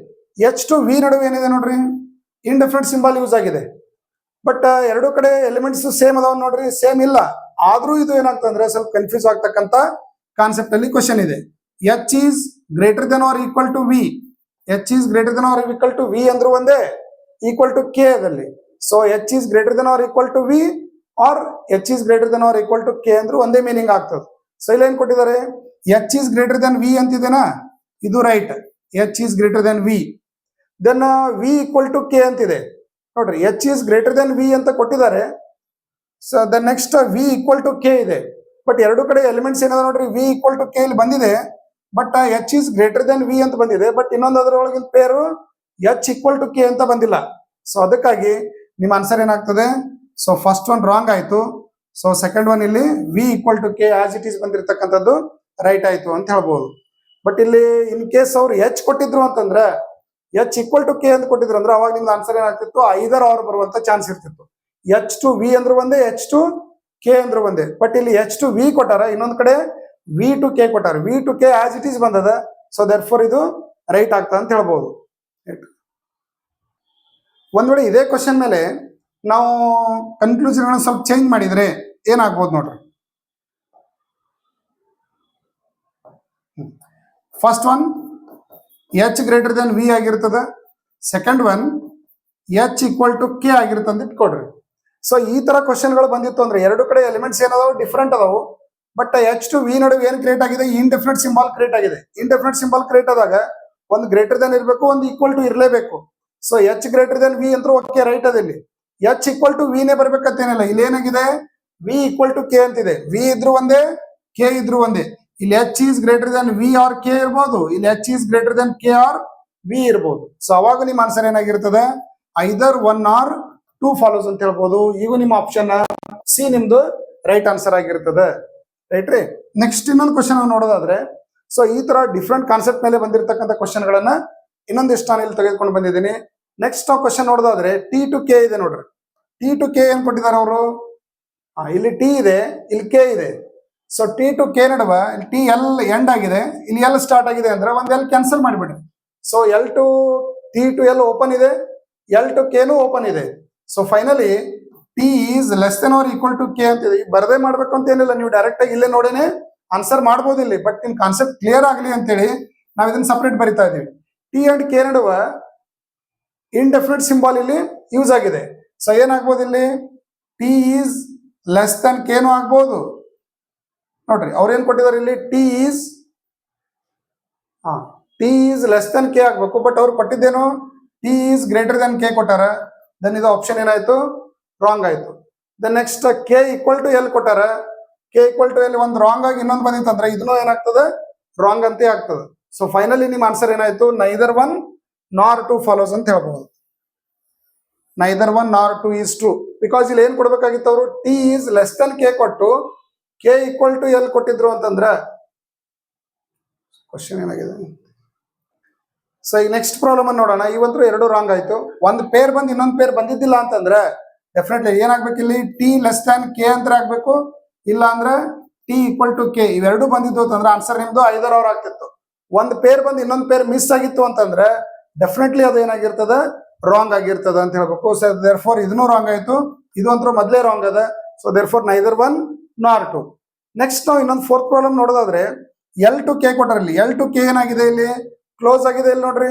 ಎಚ್ ಟು ವಿ ನಡುವೆ ಏನಿದೆ ನೋಡ್ರಿ, ಇಂಡಿಫರೆಂಟ್ ಸಿಂಬಲ್ ಯೂಸ್ ಆಗಿದೆ. ಬಟ್ ಎರಡು ಕಡೆ ಎಲಿಮೆಂಟ್ಸ್ ಸೇಮ್ ಅದಾವ ನೋಡ್ರಿ, ಸೇಮ್ ಇಲ್ಲ. ಆದ್ರೂ ಇದು ಏನಾಗ್ತಂದ್ರೆ ಸ್ವಲ್ಪ ಕನ್ಫ್ಯೂಸ್ ಆಗ್ತಕ್ಕಂತ ಕಾನ್ಸೆಪ್ಟ್ ಅಲ್ಲಿ ಕ್ವಶನ್ ಇದೆ. H is greater than R equal to V, H is greater than R equal to V ಅಂದ್ರೂ ಒಂದೇ, ಈಕ್ವಲ್ ಟು ಕೆ ಅದಲ್ಲಿ. So H is greater than R equal to V or H is greater than R equal to K ಅಂದ್ರೂ ಒಂದೇ meaning ಆಗ್ತದೆ. So ಇಲ್ಲಿ ಏನ್ ಕೊಟ್ಟಿದ್ದಾರೆ, H is greater than V ಅಂತಿದೆನಾ, ಇದು right. H is greater than V. Then V equal to K ಅಂತಿದೆ ನೋಡ್ರಿ, H is greater than V ಅಂತ ಕೊಟ್ಟಿದ್ದಾರೆ. So the next V equal to K ಇದೆ. ಬಟ್ ಎರಡು ಕಡೆ ಎಲಿಮೆಂಟ್ಸ್ ಏನದ ನೋಡ್ರಿ, ವಿ ಈಕ್ವಲ್ ಟು ಕೆ ಇಲ್ಲಿ ಬಂದಿದೆ. But H is greater than V ಅಂತ ಬಂದಿದೆ. ಬಟ್ ಇನ್ನೊಂದು ಅದರೊಳಗಿನ ಪೇರು ಎಚ್ ಈಕ್ವಲ್ ಟು ಕೆ ಅಂತ ಬಂದಿಲ್ಲ. ಸೊ ಅದಕ್ಕಾಗಿ ನಿಮ್ಮ ಆನ್ಸರ್ ಏನಾಗ್ತದೆ, ಸೊ ಫಸ್ಟ್ ಒನ್ ರಾಂಗ್ ಆಯ್ತು. ಸೊ ಸೆಕೆಂಡ್ ಒನ್ ಇಲ್ಲಿ V equal to K as it is ಬಂದಿರತಕ್ಕಂಥದ್ದು ರೈಟ್ ಆಯ್ತು ಅಂತ ಹೇಳ್ಬೋದು. ಬಟ್ ಇಲ್ಲಿ ಇನ್ ಕೇಸ್ ಅವ್ರು ಎಚ್ ಕೊಟ್ಟಿದ್ರು ಅಂತಂದ್ರೆ, ಎಚ್ ಈಕ್ವಲ್ ಟು ಕೆ ಅಂತ ಕೊಟ್ಟಿದ್ರು ಅಂದ್ರೆ ಅವಾಗ ನಿಮ್ದು ಆನ್ಸರ್ ಏನಾಗ್ತಿತ್ತು, ಐದರ್ ಆರ್ ಬರುವಂತ ಚಾನ್ಸ್ ಇರ್ತಿತ್ತು. ಎಚ್ ಟು ವಿ ಅಂದ್ರೂ ಒಂದೇ, ಎಚ್ ಟು ಕೆ ಅಂದ್ರೂ ಒಂದೇ. ಬಟ್ ಇಲ್ಲಿ ಎಚ್ ಟು ವಿ ಕೊಟ್ಟಾರ, ಇನ್ನೊಂದ್ ಕಡೆ ವಿ ಟು ಕೆ ಕೊಟ್ಟಾರ. V to K as it is ಬಂದದ. ಸೊ ದರ್ ಫೋರ್ ಇದು ರೈಟ್ ಆಗ್ತದೆ ಅಂತ ಹೇಳ್ಬೋದು. ಒಂದ್ ವೇಳೆ ಇದೇ ಕ್ವಶನ್ ಮೇಲೆ ನಾವು ಕನ್ಕ್ಲೂಷನ್ ಸ್ವಲ್ಪ ಚೇಂಜ್ ಮಾಡಿದ್ರೆ ಏನಾಗ್ಬೋದು ನೋಡ್ರಿ. First one H greater than V ಆಗಿರ್ತದೆ. Second one H equal to K ಆಗಿರುತ್ತೆ ಅಂತ ಇಟ್ಕೊಡ್ರಿ. ಸೊ ಈ ತರ ಕ್ವಶನ್ಗಳು ಬಂದಿತ್ತು ಅಂದ್ರೆ ಎರಡು ಕಡೆ ಎಲಿಮೆಂಟ್ಸ್ ಏನದಾವು, ಡಿಫ್ರೆಂಟ್ ಅದಾವು. ಬಟ್ ಎಚ್ ಟು ವಿ ನಡುವೆ ಏನ್ ಕ್ರಿಯೇಟ್ ಆಗಿದೆ, ಇಂಡೆಫಿನೆಟ್ ಸಿಂಬಲ್ ಕ್ರಿಯೇಟ್ ಆಗಿದೆ. ಇಂಡೆಫಿನೆಟ್ ಸಿಂಬಲ್ ಕ್ರಿಯೇಟ್ ಆದಾಗ ಒಂದು ಗ್ರೇಟರ್ ದೆನ್ ಇರಬೇಕು, ಒಂದು ಈಕ್ವಲ್ ಟು ಇರಲೇಬೇಕು. So H greater than V ಅಂತೂ ಓಕೆ ರೈಟ್ ಅದಲ್ಲಿ. ಎಚ್ ಈಕ್ವಲ್ ಟು ವಿನೇ ಬರ್ಬೇಕಂತೇನಿಲ್ಲ. ಇಲ್ಲಿ ಏನಾಗಿದೆ, ವಿ ಈಕ್ವಲ್ ಟು ಕೆ ಅಂತಿದೆ. ವಿ ಇದ್ರು ಒಂದೇ, ಕೆ ಇದ್ರು ಒಂದೇ. ಇಲ್ಲಿ H is greater than V or K ಇರ್ಬೋದು, ಇಲ್ಲಿ H is greater than K or V ಇರ್ಬೋದು. ಸೊ ಅವಾಗ ನಿಮ್ಮ ಆನ್ಸರ್ ಏನಾಗಿರ್ತದೆ, ಐದರ್ 1 or 2 ಫಾಲೋಸ್ ಅಂತ ಹೇಳ್ಬೋದು. ಈಗ ನಿಮ್ಮ ಆಪ್ಷನ್ ಸಿ ನಿಮ್ದು ರೈಟ್ ಆನ್ಸರ್ ಆಗಿರ್ತದೆ. ರೈಟ್ ರೀ. ನೆಕ್ಸ್ಟ್ ಇನ್ನೊಂದು ಕ್ವಶನ್ ನೋಡೋದಾದ್ರೆ, ಸೊ ಈ ತರ ಡಿಫ್ರೆಂಟ್ ಕಾನ್ಸೆಪ್ಟ್ ಮೇಲೆ ಬಂದಿರತಕ್ಕಂಥ ಕ್ವಶನ್ ಗಳನ್ನ ಇನ್ನೊಂದಿಷ್ಟು ನಾನು ಇಲ್ಲಿ ತೆಗೆದುಕೊಂಡು ಬಂದಿದ್ದೀನಿ. ನೆಕ್ಸ್ಟ್ ನಾವು ಕ್ವಶನ್ ನೋಡೋದಾದ್ರೆ ಟಿ ಟು ಕೆ ಇದೆ ನೋಡ್ರಿ. ಟಿ ಟು ಕೆ ಏನ್ ಕೊಟ್ಟಿದ್ದಾರೆ ಅವರು, ಇಲ್ಲಿ ಟಿ ಇದೆ, ಇಲ್ಲಿ ಕೆ ಇದೆ. ಸೊ ಟಿ ಟು ಕೆ ನಡುವ ಟಿ ಎಲ್ ಎಂಡ್ ಆಗಿದೆ, ಇಲ್ಲಿ ಎಲ್ ಸ್ಟಾರ್ಟ್ ಆಗಿದೆ ಅಂದ್ರೆ ಒಂದ್ ಎಲ್ ಕ್ಯಾನ್ಸಲ್ ಮಾಡಿಬಿಡಿ. So L to T to L open ಇದೆ, ಎಲ್ ಟು ಕೆನು ಓಪನ್ ಇದೆ. So finally T is less than R equal to K ಅಂತಿದೆ. ಬರದೇ ಮಾಡ್ಬೇಕು ಅಂತ ಏನಿಲ್ಲ, ನೀವು ಡೈರೆಕ್ಟ್ ಆಗಿ ಇಲ್ಲೇ ನೋಡೇನೆ ಆನ್ಸರ್ ಮಾಡ್ಬೋದು ಇಲ್ಲಿ. ಬಟ್ ನಿಮ್ ಕಾನ್ಸೆಪ್ಟ್ ಕ್ಲಿಯರ್ ಆಗಲಿ ಅಂತೇಳಿ ನಾವು ಇದನ್ನ ಸಪರೇಟ್ ಬರಿತಾ ಇದೀವಿ. ಟಿ ಅಂಡ್ ಕೆ ನಡುವ ಇಂಡೆಫಿನೆಟ್ ಸಿಂಬಲ್ ಇಲ್ಲಿ ಯೂಸ್ ಆಗಿದೆ. ಸೊ ಏನಾಗ್ಬೋದು ಇಲ್ಲಿ, ಟಿ ಈಸ್ ಲೆಸ್ ದನ್ ಕೆನು ಆಗ್ಬೋದು ನೋಡ್ರಿ. ಅವ್ರೇನ್ ಕೊಟ್ಟಿದ್ದಾರೆ ಇಲ್ಲಿ, T is less than K ಆಗ್ಬೇಕು. ಬಟ್ ಅವ್ರು ಕೊಟ್ಟಿದ್ದೇನು, T is greater than K ಕೊಟ್ಟಾರ. ದೆನ್ ಇದು ಆಪ್ಷನ್ ಏನಾಯ್ತು, ರಾಂಗ್ ಆಯ್ತು. Then next K equal to L ಕೊಟ್ಟಾರ. ಕೆ ಈಕ್ವಲ್ ಟು ಎಲ್ ಒಂದು ರಾಂಗ್ ಆಗಿ ಇನ್ನೊಂದು ಬಂದಿತ್ತಂದ್ರೆ ಇದನ್ನು ಏನಾಗ್ತದೆ, ರಾಂಗ್ ಅಂತೇ ಆಗ್ತದೆ. ಸೊ ಫೈನಲಿ ನಿಮ್ಮ ಆನ್ಸರ್ ಏನಾಯ್ತು, ನೈದರ್ 1 nor 2 ಫಾಲೋಸ್ ಅಂತ ಹೇಳ್ಬಹುದು. Neither 1 nor 2 is true. Because ಇಲ್ಲಿ ಏನ್ ಕೊಡ್ಬೇಕಾಗಿತ್ತು ಅವರು, T is less than K ಕೊಟ್ಟು ಕೆ ಈಕ್ವಲ್ ಟು ಎಲ್ ಕೊಟ್ಟಿದ್ರು ಅಂತಂದ್ರ ಕ್ವಶನ್ ಏನಾಗಿದೆ. ಸೊ ಈ ನೆಕ್ಸ್ಟ್ ಪ್ರಾಬ್ಲಮ್ ಅನ್ನು ನೋಡೋಣ. ಇವಂತೂ ಎರಡು ರಾಂಗ್ ಆಯ್ತು. ಒಂದು ಪೇರ್ ಬಂದು ಇನ್ನೊಂದು ಪೇರ್ ಬಂದಿದ್ದಿಲ್ಲ ಅಂತಂದ್ರೆ ಡೆಫಿನೆಟ್ಲಿ ಏನಾಗ್ಬೇಕು, ಇಲ್ಲಿ ಟಿ ಲೆಸ್ ದನ್ ಕೆ ಅಂತ ಆಗ್ಬೇಕು, ಇಲ್ಲ ಅಂದ್ರೆ ಟಿ ಈಕ್ವಲ್ ಟು ಕೆ. ಇವೆರಡು ಬಂದಿದ್ದು ಅಂತಂದ್ರೆ ಆನ್ಸರ್ ನಿಮ್ದು ಐದರ್ ಅವರ್ ಆಗ್ತಿತ್ತು. ಒಂದು ಪೇರ್ ಬಂದು ಇನ್ನೊಂದು ಪೇರ್ ಮಿಸ್ ಆಗಿತ್ತು ಅಂತಂದ್ರೆ ಡೆಫಿನೆಟ್ಲಿ ಅದು ಏನಾಗಿರ್ತದ, ರಾಂಗ್ ಆಗಿರ್ತದ ಅಂತ ಹೇಳ್ಬೇಕು. ಸೊ ದೇರ್ ಫೋರ್ ಇದನ್ನು ರಾಂಗ್ ಆಯ್ತು, ಇದು ಅಂತೂ ಮೊದಲೇ ರಾಂಗ್ ಅದ. So therefore neither 1 nor 2. Next ನಾವು ಇನ್ನೊಂದು ಫೋರ್ತ್ ಪ್ರಾಬ್ಲಮ್ ನೋಡೋದಾದ್ರೆ ಎಲ್ ಟು ಕೆ ಕೊಟ್ಟರಲ್ಲಿ ಎಲ್ ಟು ಕೆ ಏನಾಗಿದೆ, ಇಲ್ಲಿ ಕ್ಲೋಸ್ ಆಗಿದೆ. ಇಲ್ಲಿ ನೋಡ್ರಿ,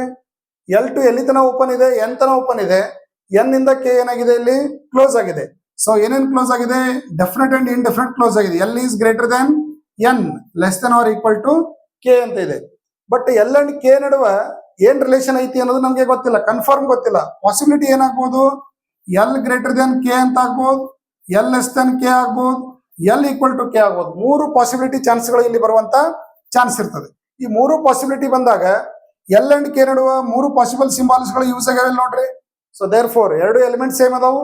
ಎಲ್ ಟು ಎಲ್ಲಿ ತನ ಓಪನ್ ಇದೆ, ಎನ್ ತನ ಓಪನ್ ಇದೆ. ಎನ್ ಇಂದ ಕೆ ಏನಾಗಿದೆ ಇಲ್ಲಿ ಕ್ಲೋಸ್ ಆಗಿದೆ. ಸೊ ಏನೇನ್ ಕ್ಲೋಸ್ ಆಗಿದೆ? ಡೆಫಿನೆಟ್ ಅಂಡ್ ಇಂಡೆಫಿನೆಟ್ ಕ್ಲೋಸ್ ಆಗಿದೆ. L is greater than N, less than or equal to K ಅಂತ ಇದೆ. ಬಟ್ ಎಲ್ ಅಂಡ್ ಕೆ ನಡುವೆ ಏನ್ ರಿಲೇಷನ್ ಐತಿ ಅನ್ನೋದು ನಮ್ಗೆ ಗೊತ್ತಿಲ್ಲ, ಕನ್ಫರ್ಮ್ ಗೊತ್ತಿಲ್ಲ. ಪಾಸಿಬಿಲಿಟಿ ಏನಾಗ್ಬೋದು? ಎಲ್ ಗ್ರೇಟರ್ ದನ್ ಕೆ ಅಂತ ಆಗ್ಬೋದು, ಎಲ್ ಲೆಸ್ ದನ್ ಕೆ ಆಗ್ಬೋದು, ಎಲ್ ಈಕ್ವಲ್ ಟು ಕೆ ಆಗ್ಬೋದು. ಮೂರು ಪಾಸಿಬಿಲಿಟಿ ಚಾನ್ಸ್ಗಳು ಇಲ್ಲಿ ಬರುವಂತ ಚಾನ್ಸ್ ಇರ್ತದೆ. ಈ ಮೂರು ಪಾಸಿಬಿಲಿಟಿ ಬಂದಾಗ ಎಲ್ ಅಂಡ್ ಕೆ ನಡುವ ಮೂರು ಪಾಸಿಬಲ್ ಸಿಂಬಾಲ್ಸ್ ಗಳು ಯೂಸ್ ಆಗ್ಯಾವ ನೋಡ್ರಿ. ಸೊ ದೇರ್ ಫೋರ್ ಎರಡು ಎಲಿಮೆಂಟ್ ಸೇಮ್ ಅದಾವು,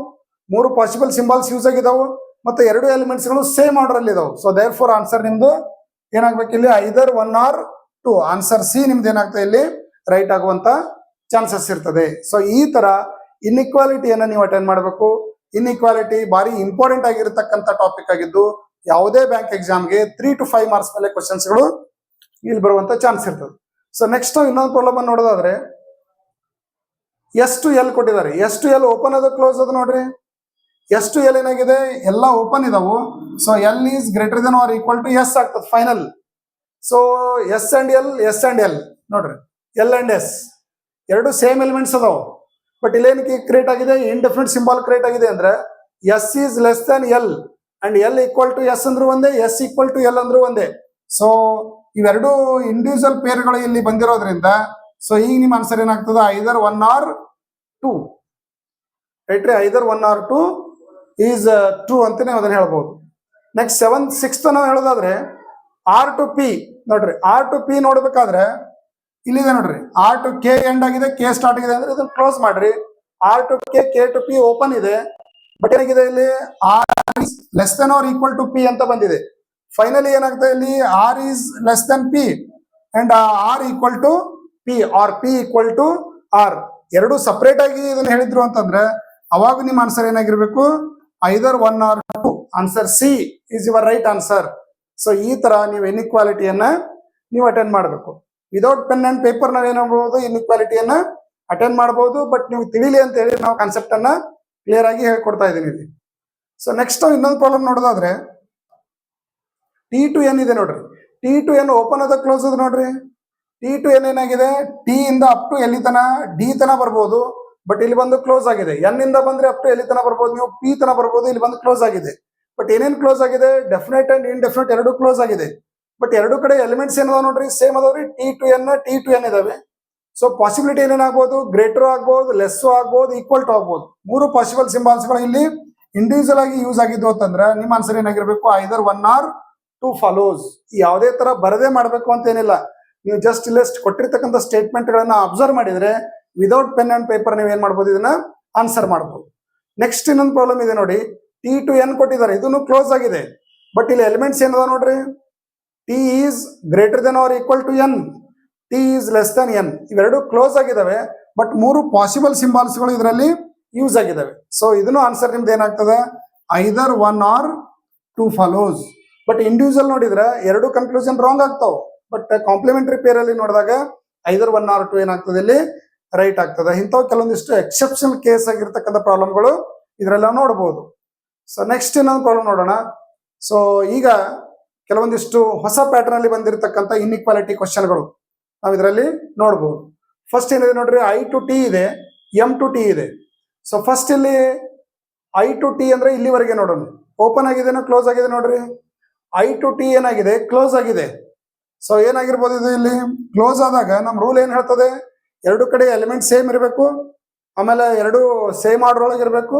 ಮೂರು ಪಾಸಿಬಲ್ ಸಿಂಬಾಲ್ಸ್ ಯೂಸ್ ಆಗಿದಾವು, ಮತ್ತೆ ಎರಡು ಎಲಿಮೆಂಟ್ಸ್ ಗಳು ಸೇಮ್ ಆರ್ಡರ್ ಅಲ್ಲಿ ಇದಾವೆ. ಸೊ ದೇರ್ ಫೋರ್ ಆನ್ಸರ್ ನಿಮ್ದು ಏನಾಗ್ಬೇಕು ಇಲ್ಲಿ? ಐದರ್ 1 or 2. ಆನ್ಸರ್ ಸಿ ನಿಮ್ದು ಏನಾಗ್ತದೆ ಇಲ್ಲಿ ರೈಟ್ ಆಗುವಂತ ಚಾನ್ಸಸ್ ಇರ್ತದೆ. ಸೊ ಈ ತರ ಇನ್ಇಕ್ವಾಲಿಟಿಯನ್ನ ನೀವು ಅಟೆಂಡ್ ಮಾಡಬೇಕು. ಇನ್ಇಕ್ವಾಲಿಟಿ ಬಾರಿ ಇಂಪಾರ್ಟೆಂಟ್ ಆಗಿರತಕ್ಕಂತ ಟಾಪಿಕ್ ಆಗಿದ್ದು ಯಾವುದೇ ಬ್ಯಾಂಕ್ ಎಕ್ಸಾಮ್ಗೆ 3 to 5 ಮಾರ್ಕ್ಸ್ ಮೇಲೆ ಕ್ವಶನ್ಸ್ ಗಳು ಇಲ್ಲಿ ಬರುವಂತ ಚಾನ್ಸ್ ಇರ್ತದೆ. ಸೊ ನೆಕ್ಸ್ಟ್ ಇನ್ನೊಂದು ಪ್ರಾಬ್ಲಮ್ ಅನ್ನು ನೋಡೋದಾದ್ರೆ ಎಸ್ ಟು ಎಲ್ ಕೊಟ್ಟಿದ್ದಾರೆ. ಎಸ್ ಟು ಎಲ್ ಓಪನ್ ಅದ ಕ್ಲೋಸ್ ಅದ ನೋಡ್ರಿ. ಎಸ್ ಟು ಎಲ್ ಏನಾಗಿದೆ? ಎಲ್ಲ ಓಪನ್ ಇದಾವು. So L is greater than or equal to S ಆಗ್ತದೆ final. So S and L ನೋಡ್ರಿ, ಎಲ್ ಅಂಡ್ ಎಸ್ ಎರಡು ಸೇಮ್ ಎಲಿಮೆಂಟ್ಸ್ ಅದಾವು. ಬಟ್ ಇಲ್ಲೇನಕ್ಕೆ ಕ್ರಿಯೇಟ್ ಆಗಿದೆ? ಇಂಡೆಫಿನಿಟ್ ಸಿಂಬಾಲ್ ಕ್ರಿಯೇಟ್ ಆಗಿದೆ ಅಂದ್ರೆ S is less than L and L equal to S ಅಂದ್ರೂ ಒಂದೇ, ಎಸ್ ಈಕ್ವಲ್ ಟು ಎಲ್ ಅಂದ್ರೂ ಒಂದೇ. ಸೊ ಇವೆರಡು ಇಂಡಿವಿಜುವಲ್ ಪೇರ್ಗಳು ಇಲ್ಲಿ ಬಂದಿರೋದ್ರಿಂದ ಸೊ ಈಗ ನಿಮ್ಮ ಆನ್ಸರ್ ಏನಾಗ್ತದೆ? ಐದರ್ 1 or 2 ರೈಟ್ ರೀ. ಐದರ್ 1 or 2 ಈಸ್ ಟ್ರೂ ಅಂತಾನೆ ಅದನ್ನ ಹೇಳ್ಬೋದು. ನೆಕ್ಸ್ಟ್ 6th ನಾವು ಹೇಳೋದಾದ್ರೆ ಆರ್ ಟು ಪಿ ನೋಡ್ರಿ. ಆರ್ ಟು ಪಿ ನೋಡ್ಬೇಕಾದ್ರೆ ಇಲ್ಲಿದೆ ನೋಡ್ರಿ, ಆರ್ ಟು ಕೆ ಎಂಡ್ ಆಗಿದೆ, ಕೆ ಸ್ಟಾರ್ಟ್ ಆಗಿದೆ ಅಂದ್ರೆ ಇದನ್ನ ಕ್ಲೋಸ್ ಮಾಡ್ರಿ. R to K to P open ಇದೆ. ಬಟ್ ಏನಾಗಿದೆ ಇಲ್ಲಿ? R is less than or equal to P ಅಂತ ಬಂದಿದೆ. ಫೈನಲಿ ಏನಾಗ್ತದೆ ಇಲ್ಲಿ? R is less than P and R equal to P or P equal to R. ಎರಡು separate ಆಗಿ ಇದನ್ನ ಹೇಳಿದ್ರು ಅಂತಂದ್ರೆ ಅವಾಗ ನಿಮ್ಮ ಆನ್ಸರ್ ಏನಾಗಿರ್ಬೇಕು? Either 1 or 2. Answer C is your right answer. So ಈ ತರ ನೀವು ಇನ್ಇಕ್ವಾಲಿಟಿಯನ್ನ ನೀವು ಅಟೆಂಡ್ ಮಾಡಬೇಕು. ವಿದೌಟ್ ಪೆನ್ ಅಂಡ್ ಪೇಪರ್ ನಾವು ಏನಾಗಬಹುದು? ಇನ್ಇಕ್ವಾಲಿಟಿಯನ್ನ ಅಟೆಂಡ್ ಮಾಡಬಹುದು. ಬಟ್ ನೀವು ತಿಳಿಲಿ ಅಂತ ಹೇಳಿ ನಾವು ಕಾನ್ಸೆಪ್ಟ್ ಅನ್ನ ಕ್ಲಿಯರ್ ಆಗಿ ಹೇಳ್ಕೊಡ್ತಾ ಇದ್ದೀನಿ ಇಲ್ಲಿ. ಸೊ ನೆಕ್ಸ್ಟ್ ಇನ್ನೊಂದು ಪ್ರಾಬ್ಲಮ್ ನೋಡೋದಾದ್ರೆ ಟಿ ಟು ಎನ್ ಇದೆ ನೋಡ್ರಿ. ಟಿ ಟು ಎನ್ ಓಪನ್ ಅದ ಕ್ಲೋಸ್ ಅದ ನೋಡ್ರಿ. ಟಿ ಟು ಎನ್ ಏನಾಗಿದೆ? ಟಿ ಇಂದ ಅಪ್ ಟು ಎಲ್ಲಿ ತನ ಡಿ ತನ ಬರ್ಬೋದು. ಬಟ್ ಇಲ್ಲಿ ಬಂದು ಕ್ಲೋಸ್ ಆಗಿದೆ. ಎನ್ ಇಂದ ಬಂದ್ರೆ ಅಪ್ ಟು ಎಲ್ಲಿ ತನ ಬರ್ಬೋದು, ನೀವು ಪಿ ತನ ಬರ್ಬೋದು. ಇಲ್ಲಿ ಬಂದು ಕ್ಲೋಸ್ ಆಗಿದೆ. ಬಟ್ ಏನೇನು ಕ್ಲೋಸ್ ಆಗಿದೆ? ಡೆಫಿನೆಟ್ ಅಂಡ್ ಇಂಡೆಫಿನೆಟ್ ಎರಡು ಕ್ಲೋಸ್ ಆಗಿದೆ. ಬಟ್ ಎರಡು ಕಡೆ ಎಲಿಮೆಂಟ್ಸ್ ಏನದಾವ ನೋಡ್ರಿ, ಸೇಮ್ ಅದಾವ್ರಿ. ಟಿ ಟು ಎನ್ ಇದಾವೆ. ಸೊ ಪಾಸಿಬಿಲಿಟಿ ಏನೇನಾಗ್ಬೋದು? ಗ್ರೇಟರ್ ಆಗ್ಬೋದು, ಲೆಸ್ ಆಗ್ಬೋದು, ಈಕ್ವಲ್ ಟು ಆಗ್ಬೋದು. ಮೂರು ಪಾಸಿಬಲ್ ಸಿಂಬಾಲ್ಸ್ ಗಳು ಇಲ್ಲಿ ಇಂಡಿವಿಜುವಲ್ ಆಗಿ ಯೂಸ್ ಆಗಿದ್ದು ಅಂತಂದ್ರೆ ನಿಮ್ಮ ಆನ್ಸರ್ ಏನಾಗಿರ್ಬೇಕು? Either 1 or 2 follows. ಯಾವುದೇ ತರ ಬರದೇ ಮಾಡ್ಬೇಕು ಅಂತ ಏನಿಲ್ಲ. ನೀವು ಜಸ್ಟ್ ಇಲ್ಲಿ ಕೊಟ್ಟಿರ್ತಕ್ಕಂಥ ಸ್ಟೇಟ್ಮೆಂಟ್ ಗಳನ್ನ ಅಬ್ಸರ್ವ್ ಮಾಡಿದ್ರೆ ವಿದೌಟ್ ಪೆನ್ ಅಂಡ್ ಪೇಪರ್ ನೀವು ಏನ್ ಮಾಡ್ಬೋದು? ಇದನ್ನ ಆನ್ಸರ್ ಮಾಡ್ಬೋದು. ನೆಕ್ಸ್ಟ್ ಇನ್ನೊಂದು ಪ್ರಾಬ್ಲಮ್ ಇದೆ ನೋಡಿ. ಟಿ ಟು ಎನ್ ಕೊಟ್ಟಿದ್ದಾರೆ, ಇದನ್ನು ಕ್ಲೋಸ್ ಆಗಿದೆ. ಬಟ್ ಇಲ್ಲಿ ಎಲಿಮೆಂಟ್ಸ್ ಏನದ ನೋಡ್ರಿ. T is greater than R equal to N, T is less than N. ಇವೆರಡು ಕ್ಲೋಸ್ ಆಗಿದಾವೆ. ಬಟ್ ಮೂರು ಪಾಸಿಬಲ್ ಸಿಂಬಾಲ್ಸ್ ಗಳು ಇದರಲ್ಲಿ ಯೂಸ್ ಆಗಿದಾವೆ. ಸೊ ಇದನ್ನು ಆನ್ಸರ್ ನಿಮ್ದು ಏನಾಗ್ತದೆ? Either 1 or 2 follows. But individual ನೋಡಿದ್ರೆ ಎರಡು ಕನ್ಕ್ಲೂಷನ್ ರಾಂಗ್ ಆಗ್ತಾವ. ಬಟ್ ಕಾಂಪ್ಲಿಮೆಂಟರಿ ಪೇರ್ ಅಲ್ಲಿ ನೋಡಿದಾಗ ಐದರ್ 1 or 2 ಏನಾಗ್ತದೆ ಇಲ್ಲಿ ರೈಟ್ ಆಗ್ತದೆ. ಇಂಥವು ಕೆಲವೊಂದಿಷ್ಟು ಎಕ್ಸೆಪ್ಷನಲ್ ಕೇಸ್ ಆಗಿರ್ತಕ್ಕಂಥ ಪ್ರಾಬ್ಲಮ್ಗಳು ಇದರೆಲ್ಲ ನೋಡಬಹುದು. ಸೊ ನೆಕ್ಸ್ಟ್ ಇನ್ನೊಂದು ಪ್ರಾಬ್ಲಮ್ ನೋಡೋಣ. ಸೊ ಈಗ ಕೆಲವೊಂದಿಷ್ಟು ಹೊಸ ಪ್ಯಾಟರ್ನ್ ಅಲ್ಲಿ ಬಂದಿರತಕ್ಕಂಥ ಇನ್ಇಕ್ವಾಲಿಟಿ ಕ್ವಶನ್ಗಳು ನಾವು ಇದರಲ್ಲಿ ನೋಡಬಹುದು. ಫಸ್ಟ್ ಏನಿದೆ ನೋಡ್ರಿ, ಐ ಟು ಟಿ ಇದೆ, ಎಂ ಟು ಟಿ ಇದೆ. ಸೊ ಫಸ್ಟ್ ಇಲ್ಲಿ ಐ ಟು ಟಿ ಅಂದ್ರೆ ಇಲ್ಲಿವರೆಗೆ ನೋಡೋಣ. ಓಪನ್ ಆಗಿದೆ ಕ್ಲೋಸ್ ಆಗಿದೆ ನೋಡ್ರಿ. ಐ ಟು ಟಿ ಏನಾಗಿದೆ? ಕ್ಲೋಸ್ ಆಗಿದೆ. ಸೊ ಏನಾಗಿರ್ಬೋದು ಇದು? ಇಲ್ಲಿ ಕ್ಲೋಸ್ ಆದಾಗ ನಮ್ಮ ರೂಲ್ ಏನ್ ಹೇಳ್ತದೆ? ಎರಡು ಕಡೆ ಎಲಿಮೆಂಟ್ ಸೇಮ್ ಇರಬೇಕು, ಆಮೇಲೆ ಎರಡು ಸೇಮ್ ಆರ್ಡರ್ ಒಳಗೆ ಇರಬೇಕು,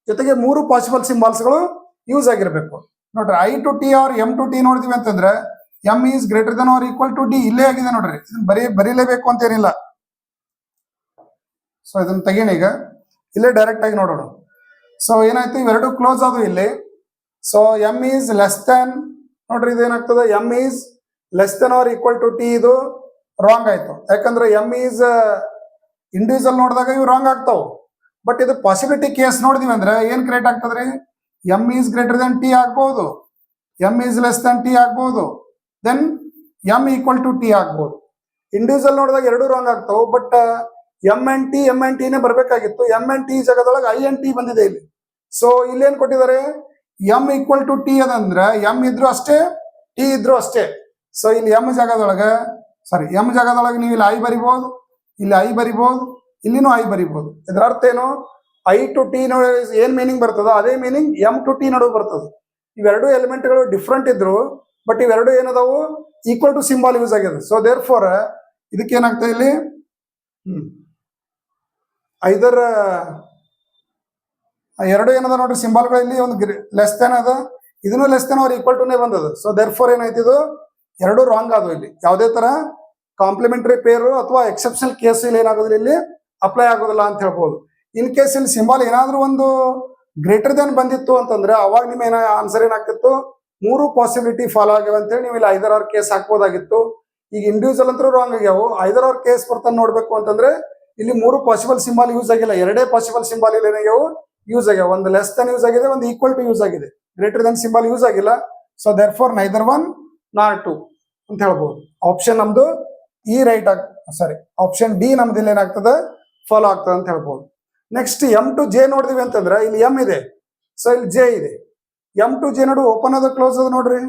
ಜೊತೆಗೆ ಮೂರು ಪಾಸಿಬಲ್ ಸಿಂಬಾಲ್ಸ್ ಗಳು ಯೂಸ್ ಆಗಿರ್ಬೇಕು ನೋಡ್ರಿ. I to T or M to T ನೋಡ್ತೀವಿ ಅಂತಂದ್ರೆ M is greater than or equal to D ಇಲ್ಲೇ ಆಗಿದೆ ನೋಡ್ರಿ. ಇದನ್ನ ಬರೀಲೇಬೇಕು ಅಂತ ಏನಿಲ್ಲ. ಸೊ ಇದನ್ನ ತೆಗೀನಿ ಈಗ, ಇಲ್ಲೇ ಡೈರೆಕ್ಟ್ ಆಗಿ ನೋಡೋಣ. ಸೊ ಏನಾಯ್ತು? ಇವೆರಡು ಕ್ಲೋಸ್ ಆದವು ಇಲ್ಲಿ. So M is less than ನೋಡ್ರಿ, ಇದೇನಾಗ್ತದೆ? M is less than or equal to T, ಇದು ರಾಂಗ್ ಆಯ್ತು. ಯಾಕಂದ್ರೆ ಎಂ ಈಸ್ ಇಂಡಿವಿಜುವಲ್ ನೋಡಿದಾಗ ಇವು ರಾಂಗ್ ಆಗ್ತಾವ. ಬಟ್ ಇದು ಪಾಸಿಬಿಲಿಟಿ ಕೇಸ್ ನೋಡಿದ್ವಿ ಅಂದ್ರೆ ಏನ್ ಕ್ರಿಯೇಟ್ ಆಗ್ತದ್ರಿ? M is greater than T ಆಗ್ಬಹುದು, M is less than T ಆಗ್ಬಹುದು, then M equal to T ಆಗ್ಬಹುದು. ಇಂಡಿವಿಜುವಲ್ ನೋಡಿದಾಗ ಎರಡು ರಾಂಗ್ ಆಗ್ತಾವ. ಬಟ್ ಎಂ ಅಂಡ್ ಟಿನೇ ಬರ್ಬೇಕಾಗಿತ್ತು. ಎಂ ಅಂಡ್ ಟಿ ಜಾಗದೊಳಗೆ ಐ ಅಂಡ್ ಟಿ ಬಂದಿದೆ ಇಲ್ಲಿ. ಸೊ ಇಲ್ಲೇನ್ ಕೊಟ್ಟಿದ್ದಾರೆ? ಎಂ ಈಕ್ವಲ್ ಟು ಟಿ ಅದಂದ್ರೆ ಎಂ ಇದ್ರು ಅಷ್ಟೇ, ಟಿ ಇದ್ರು ಅಷ್ಟೇ. ಸೊ ಇಲ್ಲಿ ಎಂ ಜಾಗದೊಳಗೆ ನೀವು ಇಲ್ಲಿ ಐ ಬರಿಬಹುದು, ಇಲ್ಲಿ ಐ ಬರಿಬಹುದು, ಇಲ್ಲಿನೂ ಐ ಬರಿಬಹುದು. ಇದರ ಅರ್ಥ ಏನು? ಐ ಟು ಟಿ ಏನ್ ಮೀನಿಂಗ್ ಬರ್ತದೋ ಅದೇ ಮೀನಿಂಗ್ ಎಂ ಟು ಟಿ ನಡುವೆ ಬರ್ತದೆ. ಇವೆರಡು ಎಲಿಮೆಂಟ್ಗಳು ಡಿಫ್ರೆಂಟ್ ಇದ್ರು ಬಟ್ ಇವೆರಡು ಏನದಾವು ಈಕ್ವಲ್ ಟು ಸಿಂಬಾಲ್ ಯೂಸ್ ಆಗಿದೆ. ಸೊ ದೇರ್ ಫಾರ್ ಇದಕ್ಕೆ ಏನಾಗ್ತದೆ ಇಲ್ಲಿ ಐದರ್ ಎರಡು ಏನದ ನೋಡ್ರಿ ಸಿಂಬಾಲ್ಗಳಲ್ಲಿ ಒಂದು ಲೆಸ್ ದೆನ್ ಅದ, ಇದನ್ನು ಲೆಸ್ ದೆನ್ ಅವ್ರ ಈಕ್ವಲ್ ಟುನೇ ಬಂದದ. ಸೊ ದೇರ್ ಫಾರ್ ಏನಾಯ್ತು ಇದು ಎರಡು ರಾಂಗ್ ಅದು. ಇಲ್ಲಿ ಯಾವುದೇ ತರ ಕಾಂಪ್ಲಿಮೆಂಟರಿ ಪೇರು ಅಥವಾ ಎಕ್ಸೆಪ್ಷನಲ್ ಕೇಸ್ ಇಲ್ಲಿ ಏನಾಗೋದಿಲ್ಲ, ಇಲ್ಲಿ ಅಪ್ಲೈ ಆಗೋದಿಲ್ಲ ಅಂತ ಹೇಳ್ಬೋದು. ಇನ್ ಕೇಸ್ ಇಲ್ಲಿ ಸಿಂಬಾಲ್ ಏನಾದ್ರೂ ಒಂದು ಗ್ರೇಟರ್ ದೆನ್ ಬಂದಿತ್ತು ಅಂತಂದ್ರೆ ಅವಾಗ ನಿಮ್ಮ ಆನ್ಸರ್ ಏನಾಗ್ತಿತ್ತು, ಮೂರು ಪಾಸಿಬಿಲಿಟಿ ಫಾಲೋ ಆಗ್ಯಾವ ಅಂತೇಳಿ ನೀವು ಇಲ್ಲಿ ಐದರ್ ಆರ್ ಕೇಸ್ ಹಾಕ್ಬೋದಾಗಿತ್ತು. ಈಗ ಇಂಡಿವಿಜುವಲ್ ಅಂತೂ ರಾಂಗ್ ಆಗ್ಯಾವು. ಐದರ್ ಆರ್ ಕೇಸ್ ಬರ್ತಾನೆ ನೋಡ್ಬೇಕು ಅಂತಂದ್ರೆ ಇಲ್ಲಿ ಮೂರು ಪಾಸಿಬಲ್ ಸಿಂಬಾಲ್ ಯೂಸ್ ಆಗಿಲ್ಲ, ಎರಡೇ ಪಾಸಿಬಲ್ ಸಿಂಬಾಲ್ ಇಲ್ಲಿ ಏನಾಗ್ಯಾವು ಯೂಸ್ ಆಗ್ಯಾವ. ಒಂದು ಲೆಸ್ ದೆನ್ ಯೂಸ್ ಆಗಿದೆ, ಒಂದು ಈಕ್ವಲ್ ಟು ಯೂಸ್ ಆಗಿದೆ, ಗ್ರೇಟರ್ ದೆನ್ ಸಿಂಬಾಲ್ ಯೂಸ್ ಆಗಿಲ್ಲ. So there for neither one nor two ಅಂತ ಹೇಳ್ಬೋದು. ಆಪ್ಷನ್ ನಮ್ದು ಈ ರೈಟ್ ಸಾರಿ ಆಪ್ಷನ್ ಡಿ ನಮ್ದು ಇಲ್ಲಿ ಏನಾಗ್ತದೆ ಫಾಲೋ ಆಗ್ತದೆ ಅಂತ ಹೇಳ್ಬೋದು. ನೆಕ್ಸ್ಟ್ ಎಂ ಟು ಜೆ ನೋಡಿದ್ವಿ ಅಂತಂದ್ರೆ ಇಲ್ಲಿ ಎಂ ಇದೆ, ಸೊ ಇಲ್ಲಿ ಜೆ ಇದೆ. ಎಂ ಟು ಜೆ ನೋಡು ಓಪನ್ ಅದ ಕ್ಲೋಸ್ ಅದ ನೋಡ್ರಿ.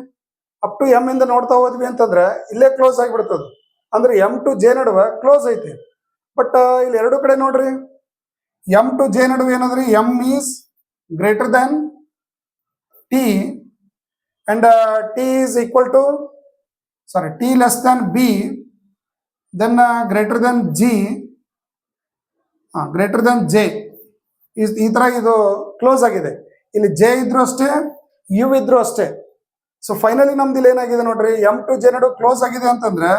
ಅಪ್ ಟು ಎಂ ಇಂದ ನೋಡ್ತಾ ಹೋದ್ವಿ ಅಂತಂದ್ರೆ ಇಲ್ಲೇ ಕ್ಲೋಸ್ ಆಗಿಬಿಡ್ತದೆ, ಅಂದ್ರೆ ಎಂ ಟು ಜೆ ನಡುವೆ ಕ್ಲೋಸ್ ಐತೆ. ಬಟ್ ಇಲ್ಲಿ ಎರಡು ಕಡೆ ನೋಡ್ರಿ, ಎಂ ಟು ಜೆ ನಡುವೆ ಏನಂದ್ರೆ M is greater than T and T is equal to sorry T less than B, then greater than G, greater than J. ಈ ತರ ಇದು ಕ್ಲೋಸ್ ಆಗಿದೆ. ಇಲ್ಲಿ ಜೆ ಇದ್ರು ಅಷ್ಟೇ, ಯು ಇದ್ರು ಅಷ್ಟೇ. ಸೊ ಫೈನಲಿ ನಮ್ದು ಇಲ್ಲಿ ಏನಾಗಿದೆ ನೋಡ್ರಿ, ಎಂ ಟು ಜೆ ನಡು ಕ್ಲೋಸ್ ಆಗಿದೆ ಅಂತಂದ್ರೆ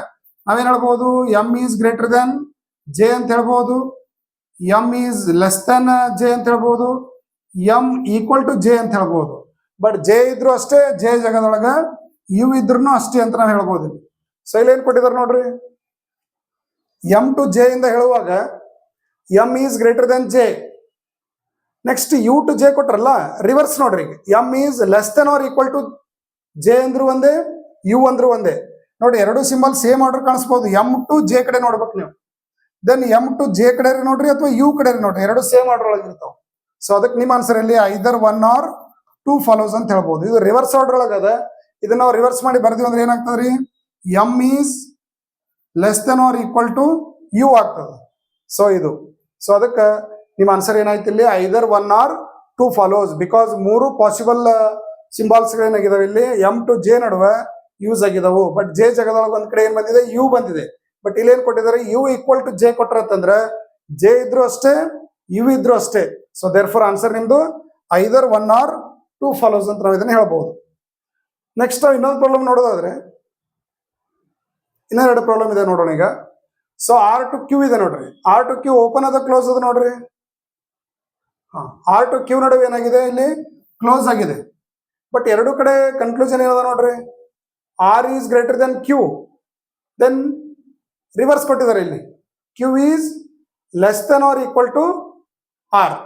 ನಾವೇನ್ ಹೇಳ್ಬೋದು, M is greater than J ಅಂತ ಹೇಳ್ಬೋದು, M is less Dhan J ಅಂತ ಹೇಳ್ಬೋದು, ಎಂ ಈಕ್ವಲ್ ಟು ಜೆ ಅಂತ ಹೇಳ್ಬೋದು. ಬಟ್ ಜೆ ಇದ್ರು ಅಷ್ಟೇ, ಜೆ ಜಾಗದೊಳಗ ಯು ಇದ್ರು ಅಷ್ಟೇ ಅಂತ ನಾವು ಹೇಳ್ಬೋದು. ಸೊ ಇಲ್ಲಿ ಏನ್ ಕೊಟ್ಟಿದ್ದಾರೆ ನೋಡ್ರಿ, ಎಂ ಟು ಜೆ ಇಂದ ಹೇಳುವಾಗ M is greater than J. Next U to J ಕೊಟ್ರಲ್ಲ, ರಿವರ್ಸ್ ನೋಡ್ರಿ, M is less than or equal to J ಅಂದ್ರು ಒಂದೇ, ಯು ಅಂದ್ರು ಒಂದೇ. ನೋಡಿ ಎರಡು ಸಿಂಬಲ್ ಸೇಮ್ ಆರ್ಡರ್ ಕಾಣಿಸ್ಬೋದು. ಎಂ ಟು ಜೆ ಕಡೆ ನೋಡ್ಬೇಕು ನೀವು, ದೆನ್ ಎಂ ಟು ಜೆ ಕಡೆ ನೋಡ್ರಿ ಅಥವಾ ಯು ಕಡೆ ನೋಡ್ರಿ, ಎರಡು ಸೇಮ್ ಆರ್ಡರ್ ಒಳಗೆ ಇರ್ತಾವ. ಸೊ ಅದಕ್ಕೆ ನಿಮ್ಮ ಆನ್ಸರ್ ಅಲ್ಲಿ either one or two follows ಅಂತ ಹೇಳ್ಬೋದು. ಇದು ರಿವರ್ಸ್ ಆರ್ಡರ್ ಒಳಗದ, ಇದನ್ನ ನಾವು ರಿವರ್ಸ್ ಮಾಡಿ ಬರ್ತೀವಿ ಅಂದ್ರೆ ಏನಾಗ್ತದ್ರಿ, M is less than or equal to U ಆಗ್ತದೆ. ಸೊ ಇದು ಸೊ ಅದಕ್ಕೆ ನಿಮ್ಮ ಆನ್ಸರ್ ಏನಾಯ್ತು ಇಲ್ಲಿ either one or two follows, because ಮೂರು ಪಾಸಿಬಲ್ ಸಿಂಬಾಲ್ಸ್ ಏನಾಗಿದಾವೆ ಇಲ್ಲಿ ಎಂ ಟು ಜೆ ನಡುವೆ ಯೂಸ್ ಆಗಿದಾವು. ಬಟ್ ಜೆ ಜಾಗದೊಳಗೆ ಒಂದ್ ಕಡೆ ಏನ್ ಬಂದಿದೆ, ಯು ಬಂದಿದೆ. ಬಟ್ ಇಲ್ಲಿ ಏನ್ ಕೊಟ್ಟಿದ್ದಾರೆ, ಯು ಈಕ್ವಲ್ ಟು ಜೆ ಕೊಟ್ರ ಅಂತಂದ್ರೆ ಜೆ ಇದ್ರು ಅಷ್ಟೇ, ಯು ಇದ್ರು ಅಷ್ಟೇ. ಸೊ ದೇರ್ ಫಾರ್ ಆನ್ಸರ್ ನಿಮ್ದು either one or two follows ಅಂತ ನಾವು ಇದನ್ನ ಹೇಳ್ಬಹುದು. ನೆಕ್ಸ್ಟ್ ಇನ್ನೊಂದು ಪ್ರಾಬ್ಲಮ್ ನೋಡೋದಾದ್ರೆ, ಇನ್ನೆರಡು ಪ್ರಾಬ್ಲಮ್ ಇದೆ ನೋಡೋಣ ಈಗ. ಸೊ ಆರ್ ಟು ಕ್ಯೂ ಇದೆ ನೋಡ್ರಿ, ಆರ್ ಟು ಕ್ಯೂ ಓಪನ್ ಅದ ಕ್ಲೋಸ್ ಅದ ನೋಡ್ರಿ. ಆರ್ ಟು ಕ್ಯೂ ನಡುವೆ ಏನಾಗಿದೆ, ಇಲ್ಲಿ ಕ್ಲೋಸ್ ಆಗಿದೆ. ಬಟ್ ಎರಡು ಕಡೆ ಕನ್ಕ್ಲೂಷನ್ ಏನದ ನೋಡ್ರಿ, R is greater than Q, then reverse ಕೊಟ್ಟಿದ್ದಾರೆ ಇಲ್ಲಿ, Q is less than or equal to R.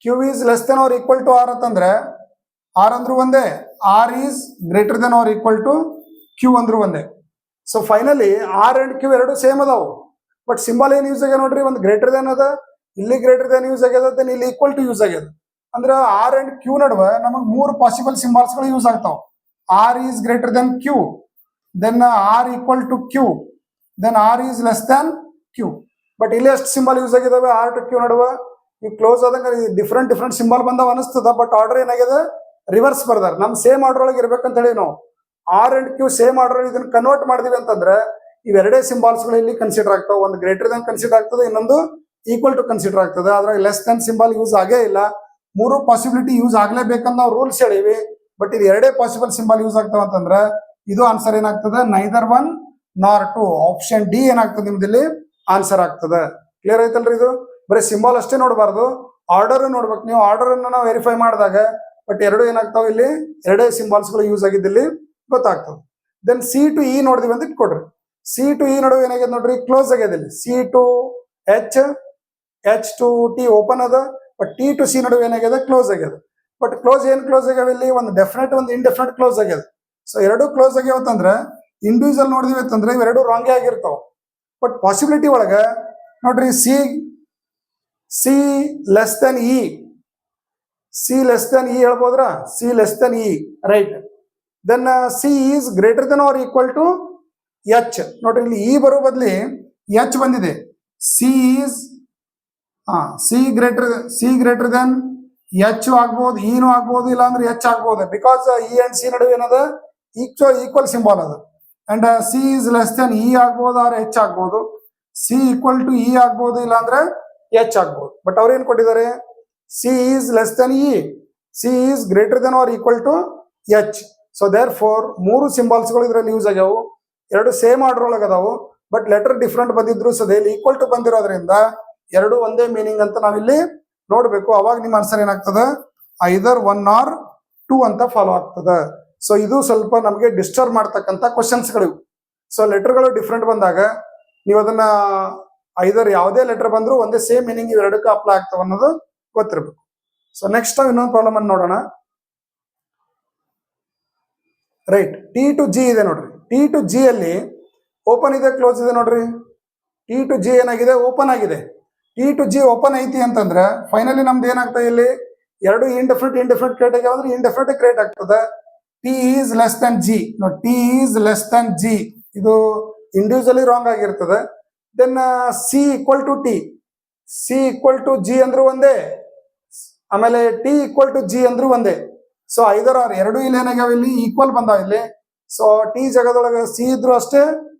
Q is less than or equal to R ಅಂತಂದ್ರೆ ಆರ್ ಅಂದ್ರು ಒಂದೇ, R is greater than or equal to Q ಅಂದ್ರು ಒಂದೇ. So finally R and Q ಎರಡು same ಅದಾವು. But symbol ಏನ್ use ಆಗ್ಯಾವ ನೋಡ್ರಿ, ಒಂದು ಗ್ರೇಟರ್ ದನ್ ಅದ, ಇಲ್ಲಿ ಗ್ರೇಟರ್ ದನ್ ಯೂಸ್ ಆಗ್ಯದ, ದೆನ್ ಇಲ್ಲಿ ಈಕ್ವಲ್ ಟು ಯೂಸ್ ಆಗ್ಯದ. ಅಂದ್ರೆ ಆರ್ ಅಂಡ್ ಕ್ಯೂ ನಡುವೆ ನಮಗೆ ಮೂರು ಪಾಸಿಬಲ್ ಸಿಂಬಾಲ್ಸ್ ಗಳು ಯೂಸ್ ಆಗ್ತಾವ. R is greater than Q, then R equal to Q, then R is less than Q. But ಇಲ್ಲಿ ಎಷ್ಟು ಸಿಂಬಲ್ ಯೂಸ್ ಆಗಿದಾವೆ ಆರ್ ಟು ಕ್ಯೂ ನಡುವೆ, ಈ ಕ್ಲೋಸ್ ಆದಂಗ ಡಿಫ್ರೆಂಟ್ ಸಿಂಬಲ್ ಬಂದಾವ ಅನಿಸ್ತದ. ಬಟ್ ಆರ್ಡರ್ ಏನಾಗಿದೆ, ರಿವರ್ಸ್ ಬರ್ದಾರ. ನಮ್ ಸೇಮ್ ಆರ್ಡರ್ ಒಳಗೆ ಇರ್ಬೇಕಂತ ಹೇಳಿ ನಾವು R and Q same order ಇದನ್ನ ಕನ್ವರ್ಟ್ ಮಾಡಿದಿವಿ ಅಂತಂದ್ರೆ ಇವೆರಡೇ ಸಿಂಬಾಲ್ಸ್ ಗಳು ಇಲ್ಲಿ ಕನ್ಸಿಡರ್ ಆಗ್ತಾವ. ಒಂದು ಗ್ರೇಟರ್ ದನ್ ಕನ್ಸಿಡರ್ ಆಗ್ತದೆ, ಇನ್ನೊಂದು ಈಕ್ವಲ್ ಟು ಕನ್ಸಿಡರ್ ಆಗ್ತದೆ. ಅದ್ರಾಗ ಲೆಸ್ ದನ್ ಸಿಂಬಲ್ ಯೂಸ್ ಆಗೇ ಇಲ್ಲ. ಮೂರು ಪಾಸಿಬಿಲಿಟಿ ಯೂಸ್ ಆಗ್ಲೇಬೇಕಂತ ನಾವು ರೂಲ್ಸ್ ಹೇಳಿವಿ. ಬಟ್ ಇದು ಎರಡೇ ಪಾಸಿಬಲ್ ಸಿಂಬಲ್ ಯೂಸ್ ಆಗ್ತಾವ ಅಂತಂದ್ರೆ ಇದು ಆನ್ಸರ್ ಏನಾಗ್ತದೆ, neither one nor two. Option D ಏನಾಗ್ತದೆ ನಿಮ್ದಲ್ಲಿ ಆನ್ಸರ್ ಆಗ್ತದೆ. ಕ್ಲಿಯರ್ ಆಯ್ತಲ್ರಿ? ಇದು ಬರೀ ಸಿಂಬಲ್ ಅಷ್ಟೇ ನೋಡಬಾರ್ದು, ಆರ್ಡರ್ ನೋಡ್ಬೇಕು ನೀವು. ಆರ್ಡರ್ ಅನ್ನ ನಾವು ವೆರಿಫೈ ಮಾಡಿದಾಗ ಬಟ್ ಎರಡು ಏನಾಗ್ತಾವ, ಇಲ್ಲಿ ಎರಡೇ ಸಿಂಬಾಲ್ಸ್ ಗಳು ಯೂಸ್ ಆಗಿದ್ದಲ್ಲಿ ಗೊತ್ತಾಗ್ತದೆ. ದೆನ್ ಸಿ ಟು ಇ ನೋಡಿದ್ವಿ ಅಂತ ಇಟ್ಕೊಡ್ರಿ. ಸಿ ಟು ಇ ನಡುವೆ ಏನಾಗಿದೆ ನೋಡ್ರಿ, ಕ್ಲೋಸ್ ಆಗ್ಯದ. ಇಲ್ಲಿ C to H, H to T open ಅದ. ಬಟ್ ಟಿ ಟು ಸಿ ನಡುವೆ ಏನಾಗಿದೆ, ಕ್ಲೋಸ್ ಆಗ್ಯದ. ಬಟ್ ಕ್ಲೋಸ್ ಏನ್ ಕ್ಲೋಸ್ ಆಗ್ಯಾವ ಇಲ್ಲಿ, ಒಂದು ಡೆಫಿನೆಟ್ ಒಂದು ಇಂಡೆಫಿನೆಟ್ ಕ್ಲೋಸ್ ಆಗ್ಯದ. ಸೊ ಎರಡು ಕ್ಲೋಸ್ ಆಗ್ಯಾವ ಅಂತಂದ್ರೆ ಇಂಡಿವಿಜುವಲ್ ನೋಡಿದ್ವಿ ಅಂತಂದ್ರೆ ಇವೆರಡು ರಾಂಗೇ ಆಗಿರ್ತಾವ. ಬಟ್ ಪಾಸಿಬಿಲಿಟಿ ಒಳಗ ನೋಡ್ರಿ, C less than E, C less than E ಹೇಳ್ಬೋದ್ರ, C less than E right. Then C is greater than or equal to H. ನೋಡ್ರಿ ಇಲ್ಲಿ ಇ ಬರೋ ಬದ್ಲಿ ಎಚ್ ಬಂದಿದೆ. C is C greater than H ಆಗ್ಬೋದು, ಇನು ಆಗ್ಬೋದು, ಇಲ್ಲ ಅಂದ್ರೆ ಎಚ್ ಆಗ್ಬೋದು. ಬಿಕಾಸ್ ಇ ಅಂಡ್ ಸಿ ನಡುವೆ ಏನದ ಈಕ್ವಲ್ ಸಿಂಬಾಲ್ ಅದು. And C is less than E ಆಗ್ಬೋದು ಆರ್ ಎಚ್ ಆಗ್ಬೋದು. ಸಿ ಈಕ್ವಲ್ ಟು ಇ ಆಗ್ಬೋದು, ಇಲ್ಲ ಅಂದ್ರೆ ಎಚ್ ಆಗ್ಬೋದು. ಬಟ್ ಅವ್ರು ಏನ್ ಕೊಟ್ಟಿದ್ದಾರೆ, C is less than E, C is greater than R equal to H. So therefore ಮೂರು ಸಿಂಬಾಲ್ಸ್ಗಳು ಇದ್ರಲ್ಲಿ ಯೂಸ್ ಆಗ್ಯಾವು. ಎರಡು ಸೇಮ್ ಆರ್ಡರ್ ಒಳಗೆ ಅದಾವು, ಬಟ್ ಲೆಟರ್ ಡಿಫ್ರೆಂಟ್ ಬಂದಿದ್ರು. ಸೊ ದೇಲಿ ಈಕ್ವಲ್ ಟು ಬಂದಿರೋದ್ರಿಂದ ಎರಡು ಒಂದೇ ಮೀನಿಂಗ್ ಅಂತ ನಾವಿಲ್ಲಿ ನೋಡ್ಬೇಕು. ಅವಾಗ ನಿಮ್ಮ ಆನ್ಸರ್ ಏನಾಗ್ತದೆ, ಐದರ್ 1 or 2 ಅಂತ ಫಾಲೋ ಆಗ್ತದೆ. ಸೊ ಇದು ಸ್ವಲ್ಪ ನಮಗೆ ಡಿಸ್ಟರ್ಬ್ ಮಾಡ್ತಕ್ಕಂಥ ಕ್ವಶನ್ಸ್ಗಳು. ಸೊ ಲೆಟರ್ಗಳು ಡಿಫ್ರೆಂಟ್ ಬಂದಾಗ ನೀವು ಅದನ್ನ ಐದರ್ ಯಾವುದೇ ಲೆಟರ್ ಬಂದ್ರು ಒಂದೇ ಸೇಮ್ ಮೀನಿಂಗ್ ಇವೆರಡಕ್ಕೂ ಅಪ್ಲೈ ಆಗ್ತಾವ ಅನ್ನೋದು ಗೊತ್ತಿರಬೇಕು. ಸೊ ನೆಕ್ಸ್ಟ್ ಇನ್ನೊಂದು ಪ್ರಾಬ್ಲಮ್ ಅನ್ನು ನೋಡೋಣ. ರೈಟ್, ಟಿ ಟು ಜಿ ಇದೆ ನೋಡ್ರಿ. ಟಿ ಟು ಜಿ ಅಲ್ಲಿ ಓಪನ್ ಇದೆ, ಕ್ಲೋಸ್ ಇದೆ ನೋಡ್ರಿ. ಟಿ ಟು ಜಿ ಏನಾಗಿದೆ, ಓಪನ್ ಆಗಿದೆ. ಟಿ ಟು ಜಿ ಓಪನ್ ಐತಿ ಅಂತಂದ್ರೆ ಫೈನಲಿ ನಮ್ದು ಏನಾಗ್ತದೆ, ಇಲ್ಲಿ ಎರಡು ಇಂಡೆಫಿನಿಟ್ ಕ್ರಿಯೇಟ್ ಆಗ್ಯಾವ ಅಂದ್ರೆ ಇಂಡೆಫಿನಿಟ್ ಕ್ರಿಯೇಟ್ ಆಗ್ತದೆ. T is less than G, T is less than G ಇದು ಇಂಡಿವಿಜುವಲಿ ರಾಂಗ್ ಆಗಿರ್ತದೆ. Then C equal to T, C equal to G ಅಂದ್ರೂ ಒಂದೇ, ಆಮೇಲೆ ಟಿ ಈಕ್ವಲ್ ಟು ಜಿ ಅಂದ್ರೂ ಒಂದೇ. ಸೊ ಐದರ್ ಆರ್ ಎರಡು ಇಲ್ಲಿ ಏನಾಗ್ಯಾವ, ಇಲ್ಲಿ ಈಕ್ವಲ್ ಬಂದಾವ ಇಲ್ಲಿ. ಸೊ ಟಿ ಜಾಗದೊಳಗೆ ಸಿ ಇದ್ರು ಅಷ್ಟೇ,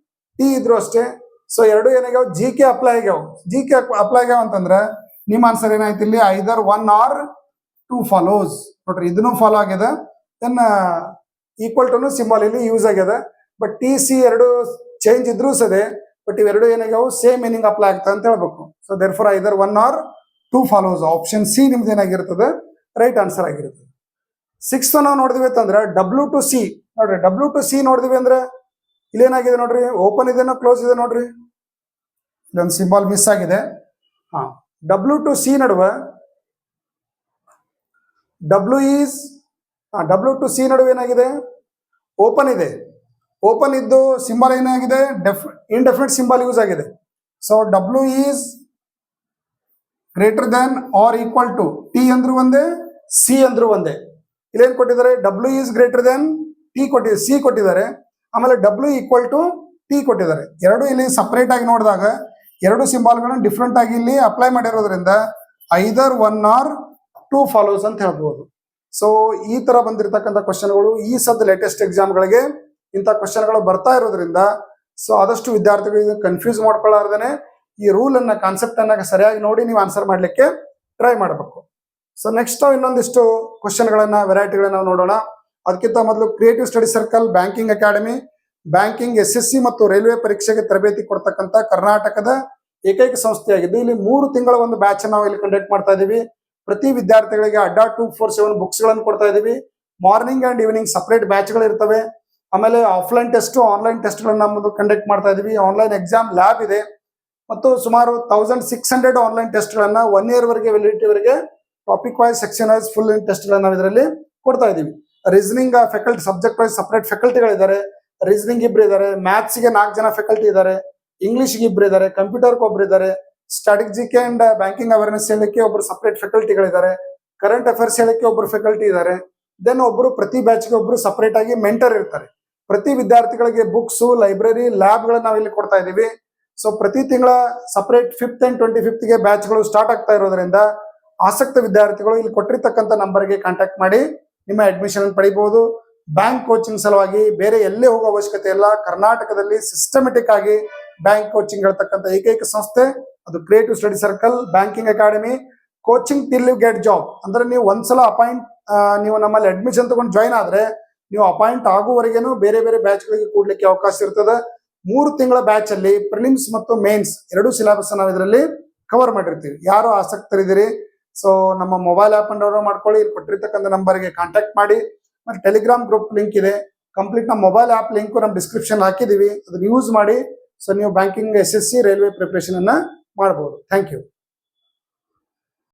ಟಿ ಇದ್ರು ಅಷ್ಟೇ. ಸೊ ಎರಡು ಏನಾಗ್ಯಾವ, ಜಿ ಕೆ ಅಪ್ಲೈ ಆಗ್ಯಾವ. ಜಿ ಕೆ ಅಪ್ಲೈ ಆಗ್ಯಾವ ಅಂತಂದ್ರೆ ನಿಮ್ಮ ಆನ್ಸರ್ ಏನಾಯ್ತು ಇಲ್ಲಿ, ಐದರ್ 1 or 2 ಫಾಲೋಸ್. ನೋಡ್ರಿ ಇದನ್ನು ಫಾಲೋ ಆಗ್ಯದ. ದೆನ್ ಈಕ್ವಲ್ ಟು ಸಿಂಬಲ್ ಇಲ್ಲಿ ಯೂಸ್ ಆಗ್ಯದ. ಬಟ್ ಟಿ ಸಿ ಎರಡು ಚೇಂಜ್ ಇದ್ರೂ ಸದೆ, ಬಟ್ ಇವೆರಡು ಏನಾಗ್ಯಾವ ಸೇಮ್ ಮೀನಿಂಗ್ ಅಪ್ಲೈ ಆಗ್ತದೆ ಅಂತ ಹೇಳ್ಬೇಕು. So there for either 1 or 2 follows. Option C ನಿಮ್ದು ಏನಾಗಿರ್ತದೆ, ರೈಟ್ ಆನ್ಸರ್ ಆಗಿರ್ತದೆ. 6th ನಾವು ನೋಡಿದ್ವಿ ಅಂತಂದ್ರೆ ಡಬ್ಲ್ಯೂ ಟು ಸಿ. ನೋಡ್ರಿ ಡಬ್ಲ್ಯೂ ಟು ಸಿ ನೋಡಿದ್ವಿ ಅಂದ್ರೆ ಇಲ್ಲೇನಾಗಿದೆ ನೋಡ್ರಿ, ಓಪನ್ ಇದೆನೋ ಕ್ಲೋಸ್ ಇದೆ ನೋಡ್ರಿ, ಇಲ್ಲೊಂದು ಸಿಂಬಾಲ್ ಮಿಸ್ ಆಗಿದೆ. ಡಬ್ಲ್ಯೂ ಟು ಸಿ ನಡುವೆ ಡಬ್ಲ್ಯೂ ಟು ಸಿ ನಡುವೆ ಏನಾಗಿದೆ, ಓಪನ್ ಇದೆ. ಓಪನ್ ಇದ್ದು ಸಿಂಬಲ್ ಏನಾಗಿದೆ, ಇಂಡೆಫಿನಿಟ್ ಸಿಂಬಲ್ ಯೂಸ್ ಆಗಿದೆ. So W is greater than or equal to, T ಅಂದ್ರೂ ಒಂದೇ, ಸಿ ಅಂದ್ರೂ ಒಂದೇ. ಇಲ್ಲೇನ್ ಕೊಟ್ಟಿದ್ದಾರೆ, W is greater than T ಕೊಟ್ಟಿದ್ದಾರೆ, ಸಿ ಕೊಟ್ಟಿದ್ದಾರೆ. ಆಮೇಲೆ ಡಬ್ಲ್ಯೂ ಈಕ್ವಲ್ ಟು ಟಿ ಕೊಟ್ಟಿದ್ದಾರೆ. ಎರಡು ಇಲ್ಲಿ ಸಪರೇಟ್ ಆಗಿ ನೋಡಿದಾಗ ಎರಡು ಸಿಂಬಾಲ್ಗಳನ್ನ ಡಿಫ್ರೆಂಟ್ ಆಗಿ ಇಲ್ಲಿ ಅಪ್ಲೈ ಮಾಡಿರೋದ್ರಿಂದ ಐದರ್ 1 or 2 ಫಾಲೋಸ್ ಅಂತ ಹೇಳ್ಬೋದು. ಸೊ ಈ ತರ ಬಂದಿರತಕ್ಕಂಥ ಕ್ವಶನ್ಗಳು ಈ ಸದ್ ಲೇಟೆಸ್ಟ್ ಎಕ್ಸಾಮ್ಗಳಿಗೆ ಇಂಥ ಕ್ವಶನ್ಗಳು ಬರ್ತಾ ಇರೋದ್ರಿಂದ ಸೊ ಆದಷ್ಟು ವಿದ್ಯಾರ್ಥಿಗಳಿಗೆ ಕನ್ಫ್ಯೂಸ್ ಮಾಡ್ಕೊಳ್ಳಾರ್ದೇನೆ ಈ ರೂಲ್ ಅನ್ನ, ಕಾನ್ಸೆಪ್ಟ್ ಅನ್ನ ಸರಿಯಾಗಿ ನೋಡಿ ನೀವು ಆನ್ಸರ್ ಮಾಡ್ಲಿಕ್ಕೆ ಟ್ರೈ ಮಾಡಬೇಕು. ಸೊ ನೆಕ್ಸ್ಟ್ ಇನ್ನೊಂದಿಷ್ಟು ಕ್ವಶನ್ಗಳನ್ನ, ವೆರೈಟಿಗಳನ್ನ ನಾವು ನೋಡೋಣ. ಅದಕ್ಕಿಂತ ಮೊದಲು creative study circle banking academy banking SSC ಮತ್ತು ರೈಲ್ವೆ ಪರೀಕ್ಷೆಗೆ ತರಬೇತಿ ಕೊಡ್ತಕ್ಕಂಥ ಕರ್ನಾಟಕದ ಏಕೈಕ ಸಂಸ್ಥೆಯಾಗಿದ್ದು, ಇಲ್ಲಿ 3 ತಿಂಗಳ ಒಂದು ಬ್ಯಾಚ್ ನಾವು ಇಲ್ಲಿ ಕಂಡಕ್ಟ್ ಮಾಡ್ತಾ ಇದೀವಿ. ಪ್ರತಿ ವಿದ್ಯಾರ್ಥಿಗಳಿಗೆ ಅಡ್ಡಾ 247 ಬುಕ್ಸ್ ಗಳನ್ನು ಕೊಡ್ತಾ ಇದೀವಿ. Morning and evening separate batch ಗಳು ಇರ್ತವೆ. ಆಮೇಲೆ ಆಫ್ಲೈನ್ ಟೆಸ್ಟ್, ಆನ್ಲೈನ್ ಟೆಸ್ಟ್ ಗಳನ್ನ ನಮ್ಮದು ಕಂಡಕ್ಟ್ ಮಾಡ್ತಾ ಇದೀವಿ. ಆನ್ಲೈನ್ ಎಕ್ಸಾಮ್ ಲ್ಯಾಬ್ ಇದೆ ಮತ್ತು ಸುಮಾರು 1600 ಆನ್ಲೈನ್ ಟೆಸ್ಟ್ ಗಳನ್ನ 1 year ವರೆಗೆ ವ್ಯಾಲಿಡಿಟಿ ವರೆಗೆ topic wise, section wise full test ಗಳನ್ನ ನಾವು ಇದರಲ್ಲಿ ಕೊಡ್ತಾ ಇದೀವಿ. Reasoning faculty, subject wise separate ಫ್ಯಾಕಲ್ಟಿಗಳಿದ್ದಾರೆ. ರೀಸನಿಂಗ್ ಇಬ್ರು ಇದ್ದಾರೆ, ಮ್ಯಾಥ್ಸ್ಗೆ 4 ಜನ ಫ್ಯಾಕಲ್ಟಿ ಇದ್ದಾರೆ, ಇಂಗ್ಲಿಷ್ಗೆ ಇಬ್ರು ಇದ್ದಾರೆ, ಕಂಪ್ಯೂಟರ್ಗೆ ಒಬ್ರು ಇದ್ದಾರೆ, ಸ್ಟ್ರಾಟಜಿಕ್ ಅಂಡ್ ಬ್ಯಾಂಕಿಂಗ್ ಅವೇರ್ನೆಸ್ ಹೇಳಲಿಕ್ಕೆ ಒಬ್ರು ಸಪರೇಟ್ ಫ್ಯಾಕಲ್ಟಿಗಳಿದ್ದಾರೆ, ಕರೆಂಟ್ ಅಫೇರ್ಸ್ ಹೇಳಲಿಕ್ಕೆ ಒಬ್ರು ಫ್ಯಾಕಲ್ಟಿ ಇದ್ದಾರೆ. ದೆನ್ ಒಬ್ರು ಪ್ರತಿ ಬ್ಯಾಚ್ಗೆ ಒಬ್ರು ಸಪರೇಟ್ ಆಗಿ ಮೆಂಟರ್ ಇರ್ತಾರೆ. ಪ್ರತಿ ವಿದ್ಯಾರ್ಥಿಗಳಿಗೆ ಬುಕ್ಸ್, ಲೈಬ್ರರಿ, ಲ್ಯಾಬ್ ಗಳನ್ನ ನಾವು ಇಲ್ಲಿ ಕೊಡ್ತಾ ಇದೀವಿ. ಸೊ ಪ್ರತಿ ತಿಂಗಳ ಸಪರೇಟ್ 5th and 25th ಗೆ ಬ್ಯಾಚ್ಗಳು ಸ್ಟಾರ್ಟ್ ಆಗ್ತಾ ಇರೋದ್ರಿಂದ ಆಸಕ್ತ ವಿದ್ಯಾರ್ಥಿಗಳು ಇಲ್ಲಿ ಕೊಟ್ಟಿರ್ತಕ್ಕಂಥ ನಂಬರ್ಗೆ ಕಾಂಟ್ಯಾಕ್ಟ್ ಮಾಡಿ ನಿಮ್ಮ ಅಡ್ಮಿಷನ್ ಪಡಿಬಹುದು. ಬ್ಯಾಂಕ್ ಕೋಚಿಂಗ್ ಸಲುವಾಗಿ ಬೇರೆ ಎಲ್ಲೇ ಹೋಗೋ ಅವಶ್ಯಕತೆ ಇಲ್ಲ. ಕರ್ನಾಟಕದಲ್ಲಿ ಸಿಸ್ಟಮೆಟಿಕ್ ಆಗಿ ಬ್ಯಾಂಕ್ ಕೋಚಿಂಗ್ ಹೇಳ್ತಕ್ಕಂಥ ಏಕೈಕ ಸಂಸ್ಥೆ ಅದು creative study circle banking academy. Coaching till you get job ಅಂದ್ರೆ ನೀವು ಒಂದ್ಸಲ ನೀವು ನಮ್ಮಲ್ಲಿ ಅಡ್ಮಿಷನ್ ತಗೊಂಡು ಜಾಯ್ನ್ ಆದ್ರೆ ನೀವು ಅಪಾಯಿಂಟ್ ಆಗುವವರೆಗೇನು ಬೇರೆ ಬೇರೆ ಬ್ಯಾಚ್ ಗಳಿಗೆ ಕೂಡ್ಲಿಕ್ಕೆ ಅವಕಾಶ ಇರ್ತದೆ. 3 ತಿಂಗಳ ಬ್ಯಾಚ್ ಅಲ್ಲಿ ಪ್ರಿಲಿಮ್ಸ್ ಮತ್ತು ಮೇನ್ಸ್ 2 ಸಿಲೆಬಸ್ ನಾವು ಇದರಲ್ಲಿ ಕವರ್ ಮಾಡಿರ್ತೀವಿ. ಯಾರು ಆಸಕ್ತರಿದ್ದೀರಿ ಸೊ ನಮ್ಮ ಮೊಬೈಲ್ ಆಪ್ ಅನ್ನು ಡೌನ್ಲೋಡ್ ಮಾಡ್ಕೊಳ್ಳಿ, ಇಲ್ಲಿ ಕೊಟ್ಟಿರ್ತಕ್ಕಂಥ ನಂಬರ್ಗೆ ಕಾಂಟ್ಯಾಕ್ಟ್ ಮಾಡಿ. ಮತ್ತೆ ಟೆಲಿಗ್ರಾಮ್ ಗ್ರೂಪ್ ಲಿಂಕ್ ಇದೆ, ಕಂಪ್ಲೀಟ್ ನಮ್ಮ ಮೊಬೈಲ್ ಆಪ್ ಲಿಂಕ್ ನಮ್ಮ ಡಿಸ್ಕ್ರಿಪ್ಷನ್ ಹಾಕಿದೀವಿ, ಅದನ್ನ ಯೂಸ್ ಮಾಡಿ. ಸೊ ನೀವು ಬ್ಯಾಂಕಿಂಗ್ SSC ರೈಲ್ವೆ ಪ್ರಿಪರೇಷನ್ ಅನ್ನ ಮಾಡಬಹುದು. Thank you.